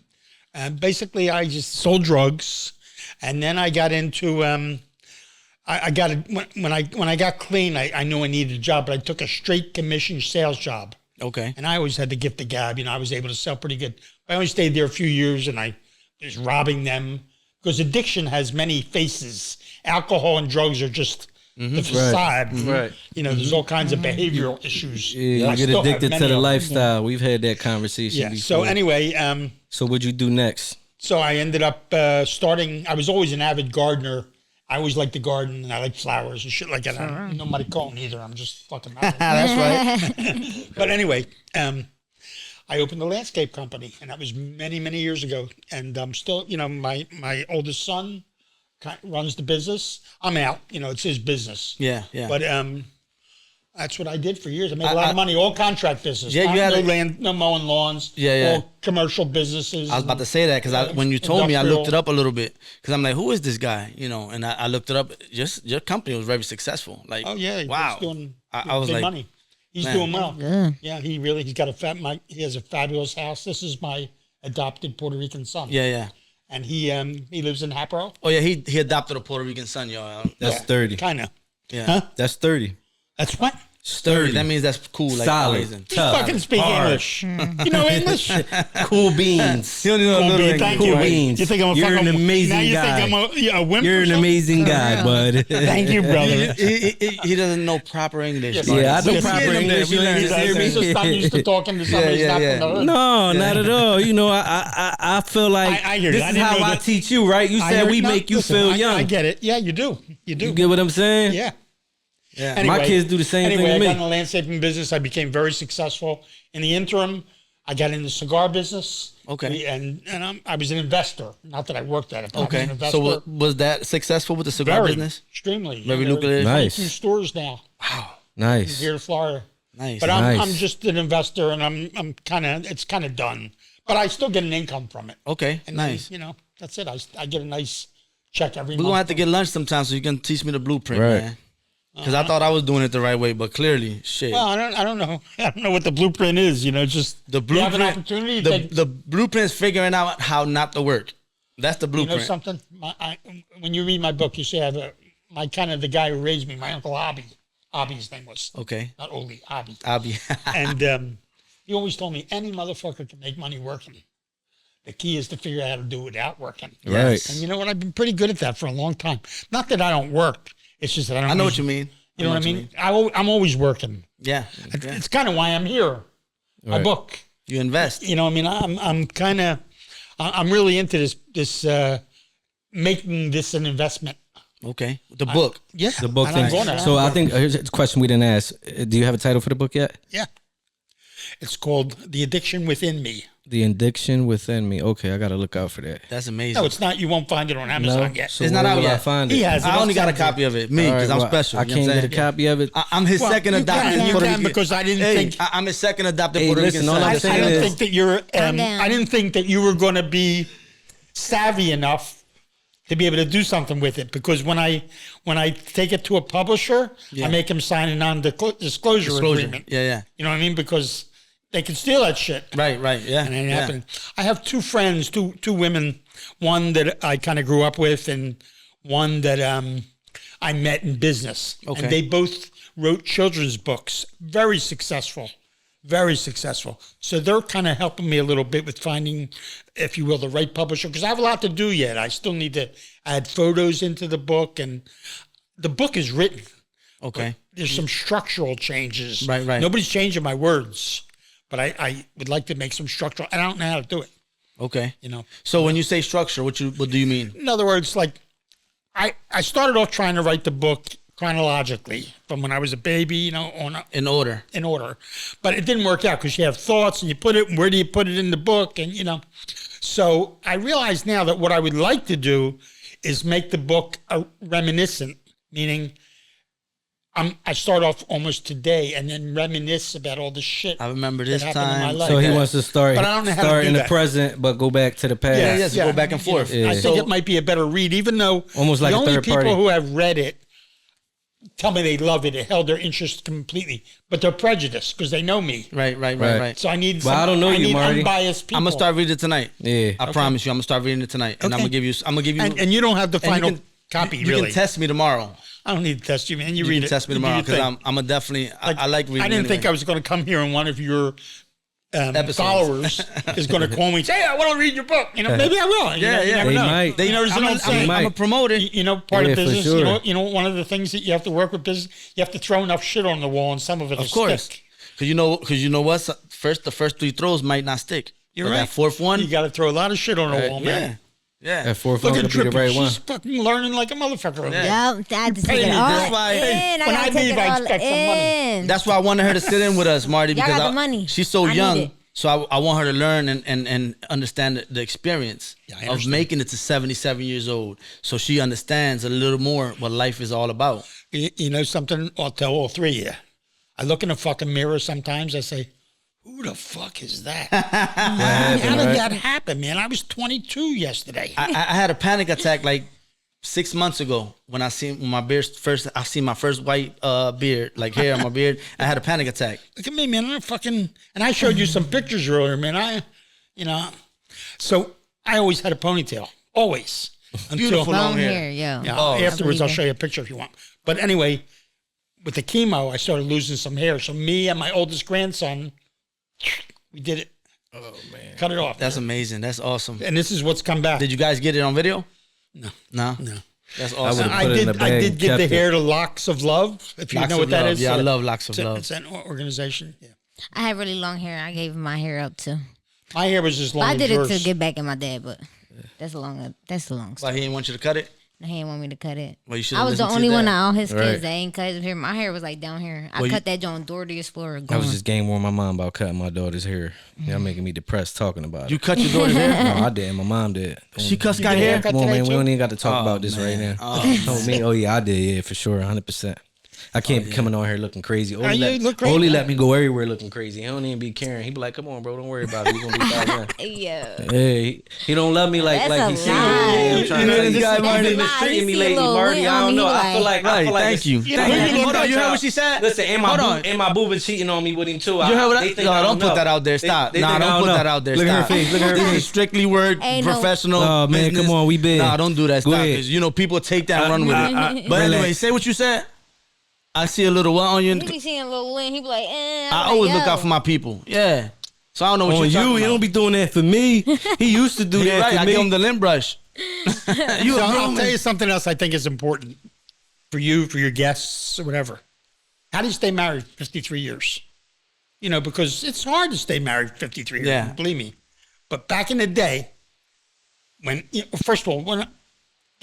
basically, I just sold drugs, and then I got into. I got it when I got clean. I knew I needed a job, but I took a straight commission sales job, Okay. and I always had the gift of gab. I was able to sell pretty good. I only stayed there a few years, and I was robbing them because addiction has many faces. Alcohol and drugs are just the facade. Right. There's all kinds of behavioral issues. Yeah, I you get still have addicted many to the of them. lifestyle. We've had that conversation Yeah. before. So anyway, So what'd you do next? so I ended up starting. I was always an avid gardener. I always liked the garden, and I like flowers and shit like that. Nobody called me either. I'm just fucking. That's right. But anyway, I opened a landscape company, and that was many, many years ago. And I'm still, my oldest son runs the business. I'm out. It's his business. Yeah. Yeah. But that's what I did for years. I made a lot of money, all contract business. Yeah, you had no a- land, no mowing lawns. Yeah. All commercial businesses. I was about to say that because when you told me, I Industrial. looked it up a little bit because I'm like, who is this guy? And I looked it up. Just your company was very successful. Like, Oh yeah, wow. he's doing I was big like, money. He's man. doing well. Yeah. Yeah, he's got he has a fabulous house. This is my adopted Puerto Rican son. yeah. And he lives in Hapro. Oh yeah, he adopted a Puerto Rican son, y'all. That's 30. Kind of. Yeah. Huh? That's 30. That's what? Sturdy. That means that's cool. Like Solid. amazing. You Tough. fucking speak Hard. English. You know English? Cool beans. You don't even know Cool little bean, English. thank Cool you. beans. You think I'm a You're fucking an amazing now you guy. think I'm a wimp You're or an something? amazing guy, bud. Thank you, brother. He doesn't know proper English. Yes, bro. Yeah, I know Yes, proper he is. English. You He just does. hear me. He's just not used to talking to somebody Yeah, who's yeah, not from the hood. No, not at all. I feel like I hear you. this I is didn't how know I that. teach you, right? You I said hear- we no, make you listen, feel I young. get it. Yeah, you do. You do. You get what I'm saying? Yeah. Yeah. Anyway, My kids do the same anyway, thing to I me. got in the landscaping business. I became very successful. In the interim, I got in the cigar business. Okay. And I was an investor. Not that I worked at it, but I was Okay. an investor. So was that successful with the cigar very, business? extremely. Very there are lucrative. Nice. 22 stores now Nice. here in Florida. Nice. But I'm Nice. just an investor, and I'm kind of it's kind of done. But I still get an income from it. Okay. And Nice. then, that's it. I get a nice check every We're month. gonna have to get lunch sometime so you can teach me the blueprint, Right. man. Because I thought I was doing it the right way, but clearly, shit. Well, I don't know. I don't know what the blueprint is. Just The you have an blueprint. opportunity. The blueprint's figuring out how not to work. That's the You blueprint. know something? When you read my book, you see I have the guy who raised me, my uncle Abby. Abby's name was Okay. not Oli, Abby. I'll be. And he always told me any motherfucker can make money working. The key is to figure out how to do it without working. Right. And you know what? I've been pretty good at that for a long time. Not that I don't work. It's just that I don't. I know use- what you mean. You know what I mean? I'm always working. Yeah. Yeah. It's kind of why I'm here. My Right. book. You invest. You know, what I mean, I'm really into this making this an investment. Okay. The book. Yeah, The book and thing. I'm going to- So I think here's a question we didn't ask. Do you have a title for the book yet? yeah, it's called The Addiction Within Me. The Addiction Within Me. Okay, I got to look out for that. That's amazing. No, it's not. You won't find it on Amazon yet. So It's where not out will I yet. find He it? has it. I only got a I'll send copy of it. Me, All right, because I'm well, special. I you know what can't I'm get a saying? copy of it. I'm his Well, second you adopted can, you Puerto can, Rican. because I didn't Hey, think- I'm his second adopted Hey, Puerto listen, Rican all son. I'm I saying don't is- think that you're. Calm down. I didn't think that you were going to be savvy enough to be able to do something with it, because when I take it to a publisher, I make him sign a non-disclosure agreement. Yeah. You know what I mean? Because they can steal that shit. Right. Yeah. And it yeah. happened. I have two friends, two women, one that I kind of grew up with, and one that I met in business. Okay. And they both wrote children's books, very successful. Very successful. So they're kind of helping me a little bit with finding, if you will, the right publisher, because I have a lot to do yet. I still need to add photos into the book, and the book is written. Okay. There's some structural changes. Right. Nobody's changing my words, but I would like to make some structural, and I don't know how to do it, Okay. you know. So when you say structure, what do you mean? In other words, like I started off trying to write the book chronologically from when I was a baby, you know, In order. in order. But it didn't work out because you have thoughts and you put it, where do you put it in the book? And, you know, so I realize now that what I would like to do is make the book reminiscent, meaning I start off almost today and then reminisce about all the shit. I remember that this happened in my time. life. So he wants to start But I don't know how to start do in the that. present, but go back to the past. Yes, go back and You know, forth. Yeah. I So- think it might be a better read, even though Almost like the a only third people party. who have read it tell me they love it. It held their interest completely, but they're prejudiced because they know me. Right. Right. So I need. Well, I don't know you, need Marty. unbiased people. I'm gonna start reading it tonight. Yeah. I promise you, I'm gonna start reading it tonight, and Okay. I'm gonna give you. And you don't have the and you final can- copy, You really. can test me tomorrow. I don't need to test you, man. You You read can it. test me You do tomorrow your because thing. I'm a definitely. I like reading. I didn't think I anyway. was going to come here and one of your Episodes. followers is going to call me and say, "Hey, I want to read your book." You know, maybe I will. You Yeah, know, you yeah. never They know. might. You know, there's an old saying. I'm a promoter. You know, part Yeah, of for business. sure. You know, one of the things that you have to work with business, you have to throw enough shit on the wall, and some of it Of will course, stick. because you know what? The first 3 throws might not stick. You're But right. That fourth one, You got to throw a lot of shit on the wall, man. yeah. That fourth Look one at could be the Drippy. right one. She's fucking learning like a motherfucker. over there. Yep, I had to pay take it me. all That's why- in. When I I gotta take leave, it I all expect some money. in. That's why I wanted her to sit in with us, Marty, Y'all because got the money. she's so I need young. it. So I want her to learn and understand the experience Yeah, I of understand. making it to 77 years old. So she understands a little more what life is all about. You know something? I'll tell all three of you. I look in the fucking mirror sometimes. I say, "Who the fuck is that? How did that happen, man? I was 22 yesterday." I had a panic attack like 6 months ago when I seen my beard first. I seen my first white beard, like hair on my beard. I had a panic attack. Look at me, man. I'm fucking. And I showed you some pictures earlier, man. So I always had a ponytail, always. Until, Beautiful long Long hair. hair, yo. Yeah, Oh, afterwards, I I'll believe show you a picture if you want. But anyway, with the chemo, I started losing some hair. So me and my oldest grandson, we did it. Oh man, cut it off. That's amazing. That's awesome. And this is what's come back. Did you guys get it on video? No. No. No. That's I awesome. would've I put it in did. a I bag did and give the kept it. hair to Locks of Love. If you Locks know what of that Love. is. Yeah, I love Locks of It's a- Love. It's an organization. Yeah. I had really long hair. I gave my hair up too. My hair was as long I as did yours. it to get back at my dad, but that's a long. That's a long But story. he didn't want you to cut it. He didn't want me to cut it. Well, you should've I was the listened to only your one dad. of all his kids Right. that ain't cut his hair. My hair was like down here. I Well, cut that joint Door to the Explorer. I Going. was just game warning my mom about cutting my daughter's hair. Y'all making me depressed talking about You it. cut your daughter's hair. No, I did. My mom did. She cuts You got get a hair. haircut Come on, today, man. We too? don't even got to talk Oh, about this right man. now. Oh, Me? Oh yeah, I did. Yeah, for sure, 100%. I can't be coming on here looking crazy. you look great, Only man. let me go everywhere looking crazy. He don't even be caring. He be like, "Come on, bro, don't worry about it. You gonna be fine." Yeah. Hey, he don't love me like That's a he's lie. saying. I'm trying You know to this this guy, guy Marty, been been mistreating me treating lately, Marty. I don't know. I feel like Right, it's- thank you. know, Thank you you. look Hold on, like you heard y'all. what she said? Listen, and Hold on. my boo been cheating on me with him too. You heard what They I? think No, I don't put know. that out there. They- Stop. they Nah, think I don't put know. that out there. Look at her Stop. face. Look at her This face. is strictly word Ain't no- professional. Oh, man, business. come on, we big. Nah, don't do that. Go Stop. ahead. Because you know people take that and run with it. But relax. anyway, say what you said. I see a little what on you. He be seeing a little lint. He be like, eh. I always look out for my people. Yeah. So I don't know what On you're you, talking he about. don't be doing that for me. He used to do You're that right. for I me. give him the lint brush. You So a I'll grown tell man. you something else I think is important for you, for your guests, or whatever. How do you stay married 53 years? You know, because it's hard to stay married 53 years, Yeah. believe me. But back in the day, first of all, there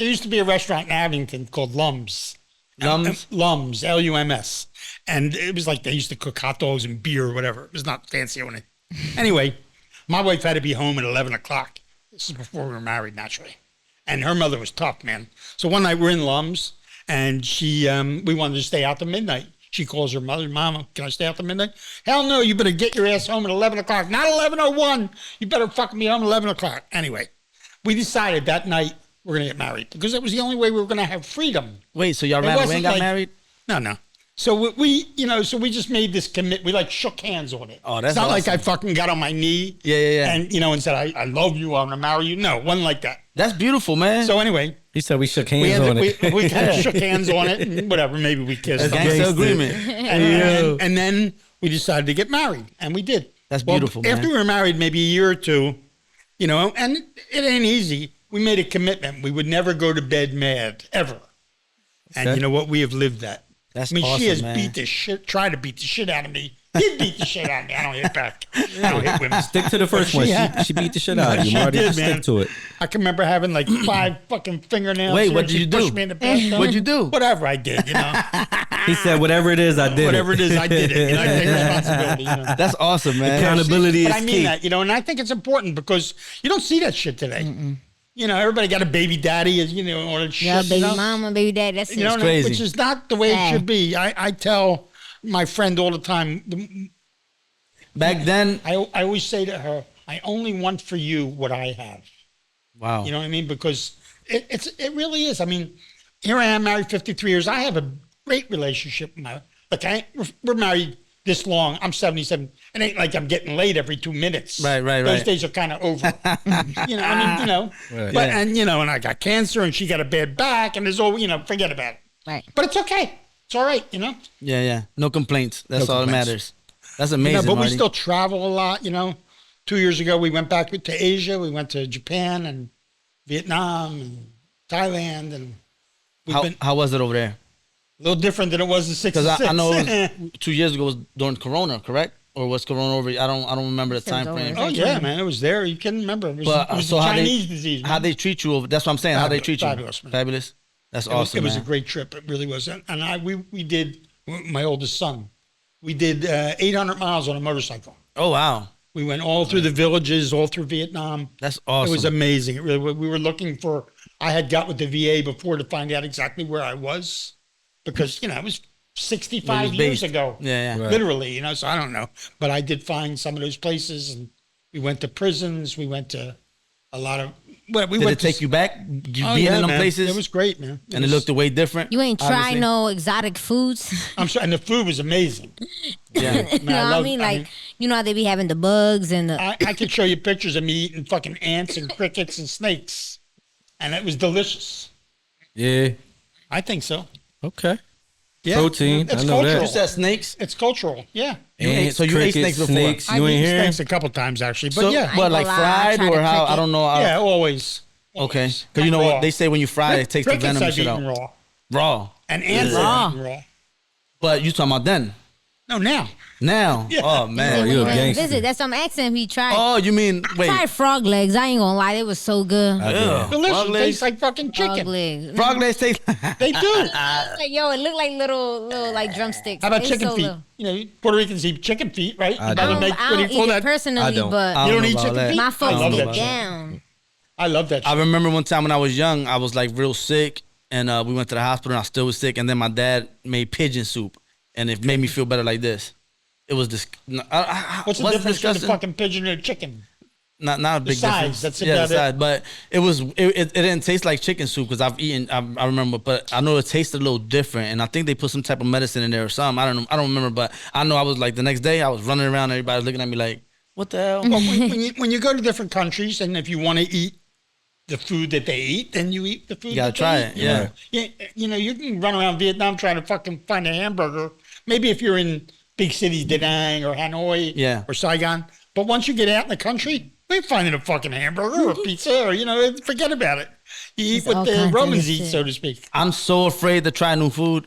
used to be a restaurant in Abington called Lums. Lums? Lums, Lums. And it was like they used to cook hot dogs and beer or whatever. It was not fancy when it. Anyway, my wife had to be home at 11 o'clock. This is before we were married, naturally. And her mother was tough, man. So one night we're in Lums, and we wanted to stay out to midnight. She calls her mother, Mama, can I stay out to midnight? Hell no, you better get your ass home at 11 o'clock. Not 11:01. You better fucking be home at 11 o'clock. Anyway, we decided that night we're going to get married because that was the only way we were going to have freedom. Wait, so y'all It ran away wasn't and got like- married? No. So we just made this commit. We like shook hands on it. Oh, that's It's not like awesome. I fucking got on my knee. Yeah. And, and said, I love you, I'm going to marry you. No, it wasn't like that. That's beautiful, man. So anyway, He said we shook we, hands had on we, it. we kind of shook hands on it and whatever. Maybe we kissed. That's gangsta agreement. And then we decided to get married, and we did. That's beautiful, man. After we were married, maybe a year or two, and it ain't easy. We made a commitment. We would never go to bed mad, ever. And Okay. you know what? We have lived that. That's she awesome, has man. tried to beat the shit out of me He'd beat the shit out of me. I don't hit back. I don't hit women. Stick to the first one. She beat the shit out of you, She Marty. did, Just man. stick to it. I can remember having like 5 fucking fingernails. Wait, here, what and did you she'd do? push me in the bathtub. What'd you do? Whatever I did, you know. He said, "Whatever it is, I did Whatever it." it is, I did it. You know, I take responsibility. You know. That's awesome, man. Accountability But is I key. mean that, you know, and I think it's important because you don't see that shit today. You know, everybody got a baby daddy, you know, all that shit. Yeah, baby you know? mama, baby dad. That's it. You know, crazy. which is not the way it should be. I tell my friend all the time. Back then, I always say to her, I only want for you what I have. wow. You know what I mean? Because it really is. I mean, here I am, married 53 years. I have a great relationship with my. Look, we're married this long. I'm 77. It ain't like I'm getting laid every 2 minutes. Right. Those days are kind of over. You know, I mean, you know, Right. but Yeah. and you know, and I got cancer, and she got a bad back, and there's all you know. Forget about it. Right. But it's okay. It's all right. You know. Yeah. No complaints. That's No all complaints. that matters. That's You amazing, know, but Marty. we still travel a lot. You know, 2 years ago we went back to Asia. We went to Japan and Vietnam and Thailand, and we've been how was it over there? a little different than it was in Because '66. I know it was 2 years ago was during Corona, correct? Or was Corona over? I don't remember the It was time frame. over. Oh yeah, man, it was there. You can remember. It was, But it was so a how Chinese they disease. how man. they treat you over? That's what I'm saying. How they treat you? Fabulous, man. Fabulous. That's It was, awesome. it was a man. great trip. It really was. And we did my oldest son. We did 800 miles on a motorcycle. Oh wow, We went all through the villages, all through Vietnam. that's awesome. It was amazing. It really. We were looking for. I had got with the VA before to find out exactly where I was, because you know it was 65 Where he was years based. ago. Yeah. Right. Literally, you know. So I don't know, but I did find some of those places, and we went to prisons. We went to a lot of. Well, we Did went it take you back? You Oh, being yeah, in them man. places? It was great, man. and was- it looked way different. You ain't tried obviously? no exotic foods. I'm sorry, and the food was amazing. Yeah. You know what I mean? Like, you know how they be having the bugs and the. I could show you pictures of me eating fucking ants and crickets and snakes, and it was delicious. Yeah. I think so. Okay. Yeah, Protein, It's I know that. cultural. You said snakes. It's cultural. Yeah. You ate- Ants, so you ate crickets, snakes before? snakes. I've You ain't eaten here. snakes a couple times actually, but So yeah, what, like I ain't gonna lie, I fried tried or a how? I cricket. don't know. yeah, always. Okay, Always. because you know Raw. what they say when you fry it, takes the Crickets venom and I've shit out. eaten raw, Raw. and ants Raw. I've eaten raw. But you talking about then? No, now. Now? Yeah. Oh When man. you he a went to gangster. visit, that's what I'm asking him. He tried. Oh, you mean wait? Tried frog legs. I ain't gonna lie, they was so good. Ugh. Delicious. Frog legs? Tastes like fucking Frog chicken. legs. Frog legs taste. They do. Like, yo, it looked like little like drumsticks. How about It's chicken so feet? little. You know, Puerto Ricans eat chicken feet, right? I You don't. gotta I make- don't, I what do don't you call eat it that? personally, I don't. but I You don't know eat about chicken that. feet? my I folks love get that shit. down. I love that. I Shit. remember one time when I was young, I was like real sick, and we went to the hospital, and I still was sick. And then my dad made pigeon soup, and it made me feel better like this. It was this. What's the difference between the fucking pigeon and a chicken? Not a big size, difference. that's yeah, about the it. size. But it didn't taste like chicken soup because I've eaten. I remember, but I know it tasted a little different, and I think they put some type of medicine in there or something. I don't know. I don't remember, but I know I was like the next day I was running around, everybody was looking at me like, "What the hell?" Well, when you go to different countries, and if you want to eat the food that they eat, then you eat the food. You gotta that try they it, eat, yeah. You know, you can run around Vietnam trying to fucking find a hamburger. Maybe if you're in big cities, Da Nang or Hanoi, Yeah. or Saigon. But once you get out in the country, we ain't finding a fucking hamburger or a pizza, or you know, forget about it. You eat It's what all the kinds of Romans other eat, shit. so to speak. I'm so afraid to try new food.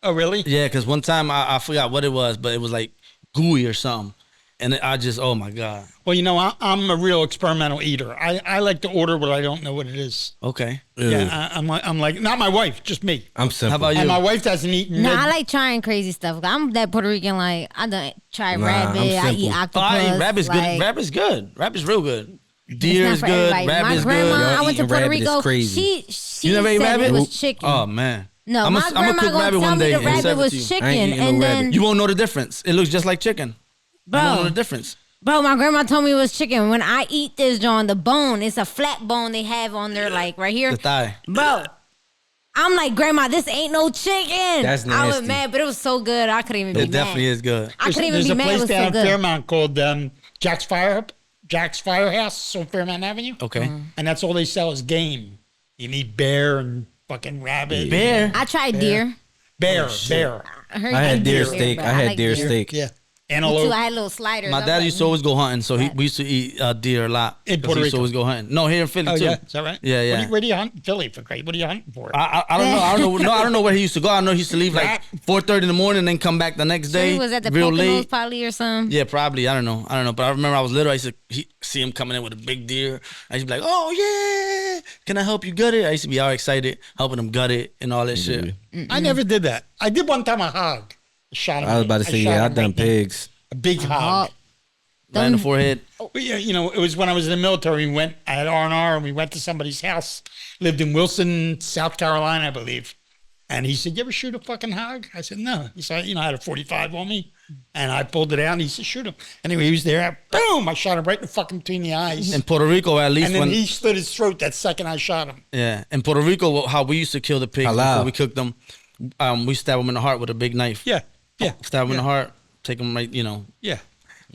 Oh, really? Yeah, because one time I forgot what it was, but it was like gooey or something, and I just oh my god. Well, you know, I'm a real experimental eater. I like to order what I don't know what it is. Okay. Yeah, I'm like not my wife, just me. I'm simple. How about you? And my wife doesn't eat. No, red- I like trying crazy stuff. I'm that Puerto Rican. Like I done try Nah, rabbit. I'm I eat simple. octopus. I eat rabbit's like, good. Rabbit's good. Rabbit's real good. it's Deer not is for good. everybody. My Rabbit's grandma, good. Y'all I went to eating Puerto rabbit is Rico. crazy. She You never ate said rabbit? it was chicken. Oh man. No, I'ma my cook grandma rabbit gonna one tell me day the and rabbit serve it was to you. chicken, I ain't eating and no then rabbit. You won't know the difference. It looks just like chicken. You won't know the bro, difference. bro, my grandma told me it was chicken. When I eat this, John, the bone, it's a flat bone they have on there, like right here, The thigh. bro. I'm like, Grandma, this ain't no chicken. That's I was nasty. mad, but it was so good. I couldn't even be It definitely mad. is good. I couldn't even There's be a mad. It place was down so in good. Fairmount called Jack's Firehouse on Fairmount Avenue. Okay. Mm-hmm. And that's all they sell is game. You need bear and fucking rabbit. Bear. I tried deer. Bear. I, heard I had you deer did, steak. but I had like deer steak. Yeah. Antelope. too. I had little sliders. My I dad was used like, to always go hunting, so we used to eat deer a lot. In 'Cause Puerto he used to Rico? always go hunting. No, here in Philly Oh too. yeah, is that right? Yeah, yeah. Where do you hunt in Philly for great? What are you hunting for? I don't know. I don't know. No, I don't know where he used to go. I know he used to leave like Rat. 4:30 in the morning, and then come back the next So day. he was at the real Poconos late. probably or something. Yeah, probably. I don't know. But I remember I was little. I used to see him coming in with a big deer. I used to be like, "Oh yeah, can I help you gut it?" I used to be all excited, helping him gut it and all that shit. I never did that. I did one time a hog. Shot him. I was about to say, shot yeah, I him done right there. pigs. A big hog. Right in the forehead. Well, yeah, you know, it was when I was in the military. I had R&R, and we went to somebody's house. Lived in Wilson, South Carolina, I believe. And he said, "You ever shoot a fucking hog?" I said, "No." He said, I had a 45 on me, and I pulled it out. And he said, "Shoot him." Anyway, he was there. Boom! I shot him right in the fucking between the eyes. In Puerto Rico, at least And then when he slit his throat that second I shot him. yeah, in Puerto Rico, how we used to kill the pigs Halal. before we cooked them. We stab them in the heart with a big knife. Yeah, yeah, Stab them in the heart, take them right, yeah.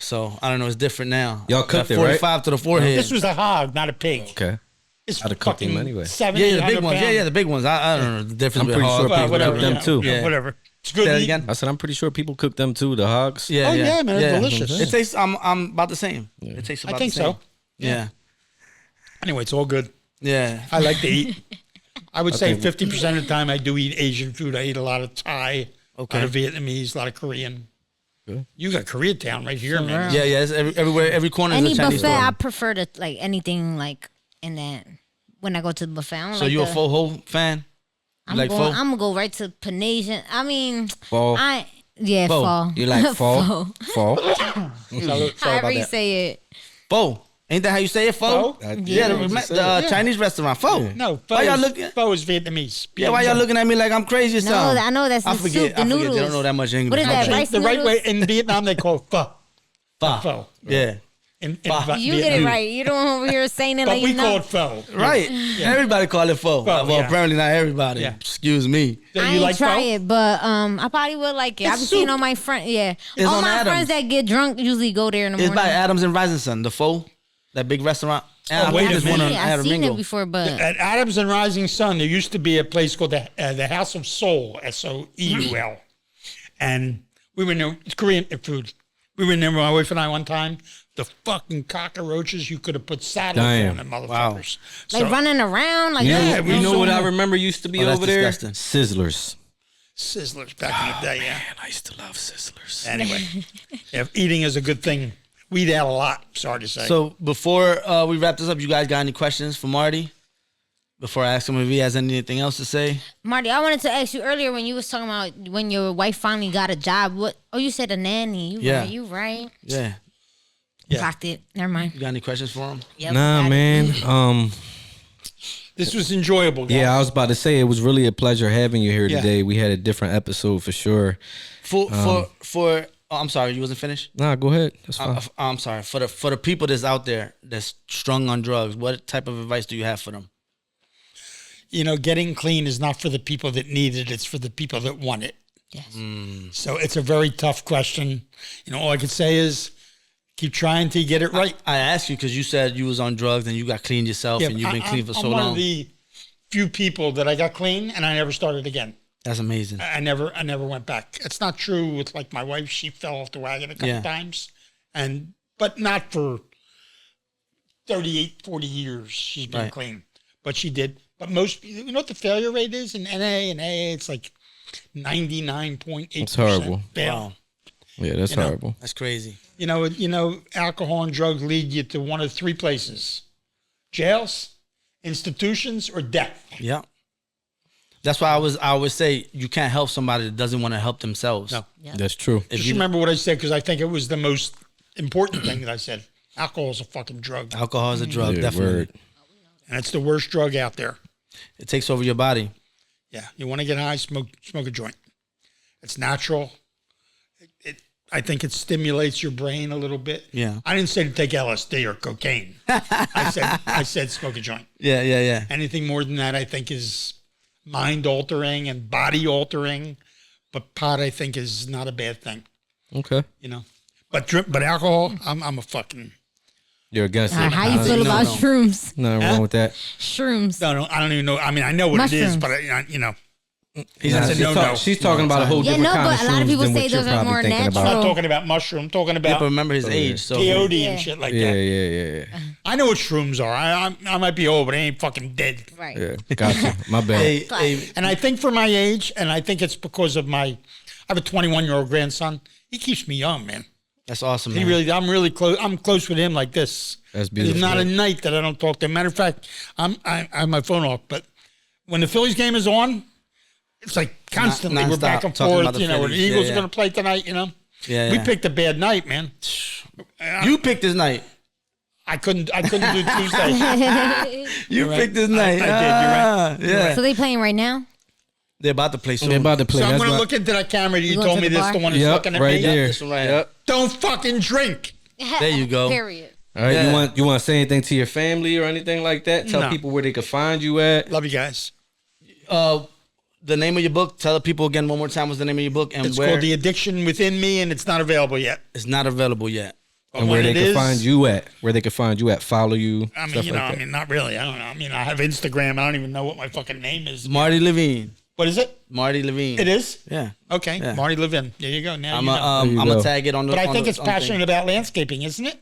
So I don't know. It's different now. Y'all cooked That it, right? 45 to the forehead. This was a hog, not a pig. Okay. It's I'd have cooked him fucking anyway. 70, yeah, the big 100 ones. pounds. Yeah, the big ones. I don't know the difference I'm between pretty hog, sure pig, people whatever, cook them yeah, too. yeah, Yeah. whatever. It's good. Say that to eat. again. I said I'm pretty sure people cook them too. The hogs. Yeah, Oh, yeah, man, they're delicious. It tastes. I'm about the same. It tastes about I think the same. so. Yeah, Anyway, it's all good. yeah. I like to eat. I would say think- 50% of the time I do eat Asian food. I eat a lot of Thai, Okay. a lot of Vietnamese, a lot of Korean. Good. You got Koreatown right here, man. Yeah, yeah. It's everywhere. Every corner Any is a Chinese buffet, store. I prefer to like anything like in that. When I go to the buffet, I don't So like you a the- faux ho fan? I'm like going. pho? I'm gonna go right to Panasian. I mean, Pho. yeah, Pho. pho. You like pho? Pho? However you say it. Pho. Ain't that how you say it? Pho. Pho? Yeah, what you the said. Chinese restaurant. Pho. No, pho Why y'all is, looking? pho is Vietnamese. Yeah, why y'all looking at me like I'm crazy or No, something? I know that's I the forget. soup, the I forget. noodles. They don't know that much English. What is that, Okay. rice The right way noodles? in Vietnam they call it pho. Pho. Pho. Yeah. In Pho. You get it right. You don't over here saying it But like we you call know. it pho. Right. Everybody call it pho. Well, yeah. apparently not everybody. Yeah. Excuse me. Do I you ain't like try pho? it, but I probably would like it. It's I've been seeing soup. all my friends. Yeah, It's all on my Adams. friends that get drunk usually go there in the It's morning. by Adams and Rising Sun, the Pho, that big restaurant. And I wait think a there's one minute. on I've Adam seen Mingo. it before, but At Adams and Rising Sun, there used to be a place called the House of Soul, Soeul. And we were in there, it's Korean food. We were in there, my wife and I, one time. The fucking cockroaches, you could have put saddles Damn. on them motherfuckers. like running around, like Yeah, You know what I remember used to be Oh, that's over there? disgusting. Sizzlers. Sizzlers back in the day, yeah. Man, I used to love Sizzlers. Anyway, if eating is a good thing, we eat out a lot, sorry to say. So before we wrap this up, you guys got any questions for Marty? Before I ask him if he has anything else to say. Marty, I wanted to ask you earlier when you was talking about when your wife finally got a job. What? Oh, you said a nanny. You Yeah. right? You right? Yeah. Yeah. Clocked it. Never mind. You got any questions for him? Yep, Nah, got it. man. This was enjoyable, guys. Yeah, I was about to say it was really a pleasure having you here Yeah. today. We had a different episode for sure. For oh, I'm sorry, you wasn't finished. Nah, go ahead. That's fine. I'm sorry. For the people that's out there that's strung on drugs, what type of advice do you have for them? You know, getting clean is not for the people that need it, it's for the people that want it. Yes. So it's a very tough question. You know, all I can say is keep trying to get it right. I asked you because you said you was on drugs and you got clean yourself and you've been clean for I'm so one long. of the few people that I got clean and I never started again. That's amazing. I never went back. It's not true with like my wife. She fell off the wagon a couple Yeah. times, but not for 38, 40 years. She's been Right. clean, but she did. But most, you know what the failure rate is in NA and AA? It's like 99.8%. It's horrible. Fail. Wow, Yeah, that's You know, horrible. that's crazy. You know, alcohol and drugs lead you to one of three places: jails, institutions, or death. Yeah. That's why I always say you can't help somebody that doesn't want to help themselves. No. That's true. If Just you, remember what I said because I think it was the most important thing that I said. Alcohol is a fucking drug, alcohol is a drug, Yeah, definitely. word. and it's the worst drug out there. It takes over your body. Yeah, you want to get high, smoke a joint. It's natural. I think it stimulates your brain a little bit. Yeah. I didn't say to take LSD or cocaine. I said smoke a joint. Yeah, yeah, yeah. Anything more than that, I think, is mind altering and body altering. But pot, I think, is not a bad thing. Okay. You know, but alcohol, I'm a fucking You're against it. How you feel no, about no. shrooms? Nothing wrong with that. Shrooms. no, I don't even know. I mean, I know what it is, Mushrooms. but you know, He's Nah, not a she's, no-no. she's talking about a whole Yeah, different no, kind but of a lot of shrooms people than say what you're those are probably more thinking I'm about. natural. not talking about mushroom. I'm talking Yeah, about but remember his age. So peyote Yeah. and shit like Yeah, that. yeah. I know what shrooms are. I might be old, but I ain't fucking dead. Right. Yeah, gotcha. My bad. hey, And I think for my age, and I think it's because of I have a 21-year-old grandson. He keeps me young, man. that's awesome, He man. really, I'm really close. I'm close with him like this. That's There's beautiful. not a night that I don't talk to him. Matter of fact, I have my phone off, but when the Phillies game is on, it's like constantly we're nonstop back and talking about forth. the You know, the Phillies. Eagles Yeah, are going to play tonight. You know, Yeah, we yeah. picked a bad night, man. You picked this night. I couldn't do Tuesday. You right. picked this night. I did, you're right. Yeah. So they playing right now? They're about to play soon. They're about to play. So I'm That's going to what- look into that camera. You going told to me the this bar? the one that's Yep, looking at right me. there. This one right Yep. Don't fucking drink. There you go. Period. All right, Yeah. you want to say anything to your family or anything like that? Tell No. people where they can find you at. Love you guys. The name of your book. Tell the people again one more time. What's the name of your book and It's where? called The Addiction Within Me, and it's not available yet. It's not available yet. But And where when they it can is, find you at. Where they can find you at. Follow you. I mean, stuff you like know, that. I mean, not really. I don't know. I mean, I have Instagram. I don't even know what my fucking name is. Marty Levine. What is it? Marty Levine. It is? Yeah. Okay. Yeah. Marty Levin. There you go. Now I'm you know. There you gonna go. tag it on the. But I on think the- it's on the thing. passionate about landscaping, isn't it?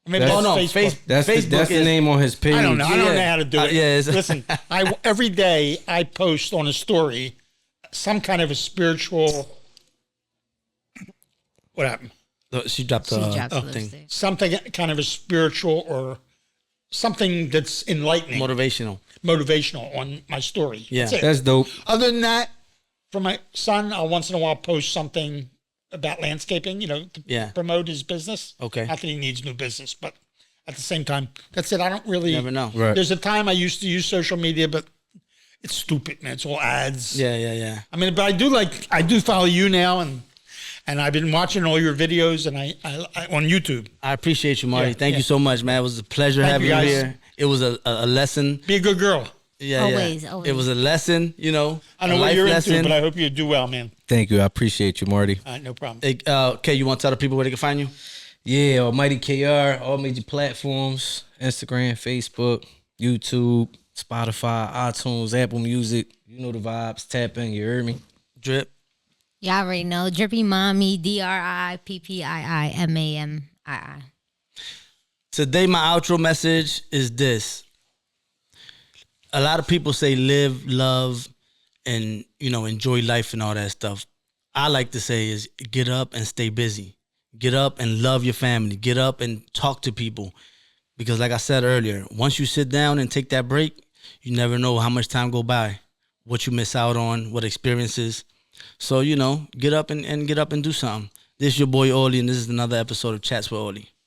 Or maybe That's- that's Oh no, Facebook. That's Facebook the is name on his page. I don't know. I don't Yeah. know how to do it. Yeah, it's- Listen, every day I post on a story some kind of a spiritual. What happened? She dropped She the dropped the thing. lipstick. Something kind of a spiritual or something that's enlightening, Motivational. motivational on my story. Yeah. That's it. That's dope. Other than that, for my son, I'll once in a while post something about landscaping, to Yeah. promote his business. Okay. Not that he needs new business, but at the same time, that's it. I don't really Never know. Right. There's a time I used to use social media, but it's stupid, man. It's all ads. Yeah. I mean, but I do follow you now, and I've been watching all your videos, and I on YouTube. I appreciate you, Marty. Yeah, Thank yeah. you so much, man. It was a pleasure Thank having you, you guys. here. It was a lesson. Be a good girl. Yeah, Always, yeah. always. It was a lesson, I know a what life you're lesson. into, but I hope you do well, man. Thank you. I appreciate you, Marty. All right, no problem. Okay, you want to tell the people where they can find you? Yeah, Almighty KR, all major platforms, Instagram, Facebook, YouTube, Spotify, iTunes, Apple Music. You know the vibes. Tap in, you heard me? Drip. Y'all already know. Drippy Mommy, DRIPPIIMAMII. Today, my outro message is this. A lot of people say live, love, and, enjoy life and all that stuff. I like to say is get up and stay busy. Get up and love your family. Get up and talk to people. Because like I said earlier, once you sit down and take that break, you never know how much time go by, what you miss out on, what experiences. So, get up and get up and do something. This is your boy Oli, and this is another episode of Chats with Oli.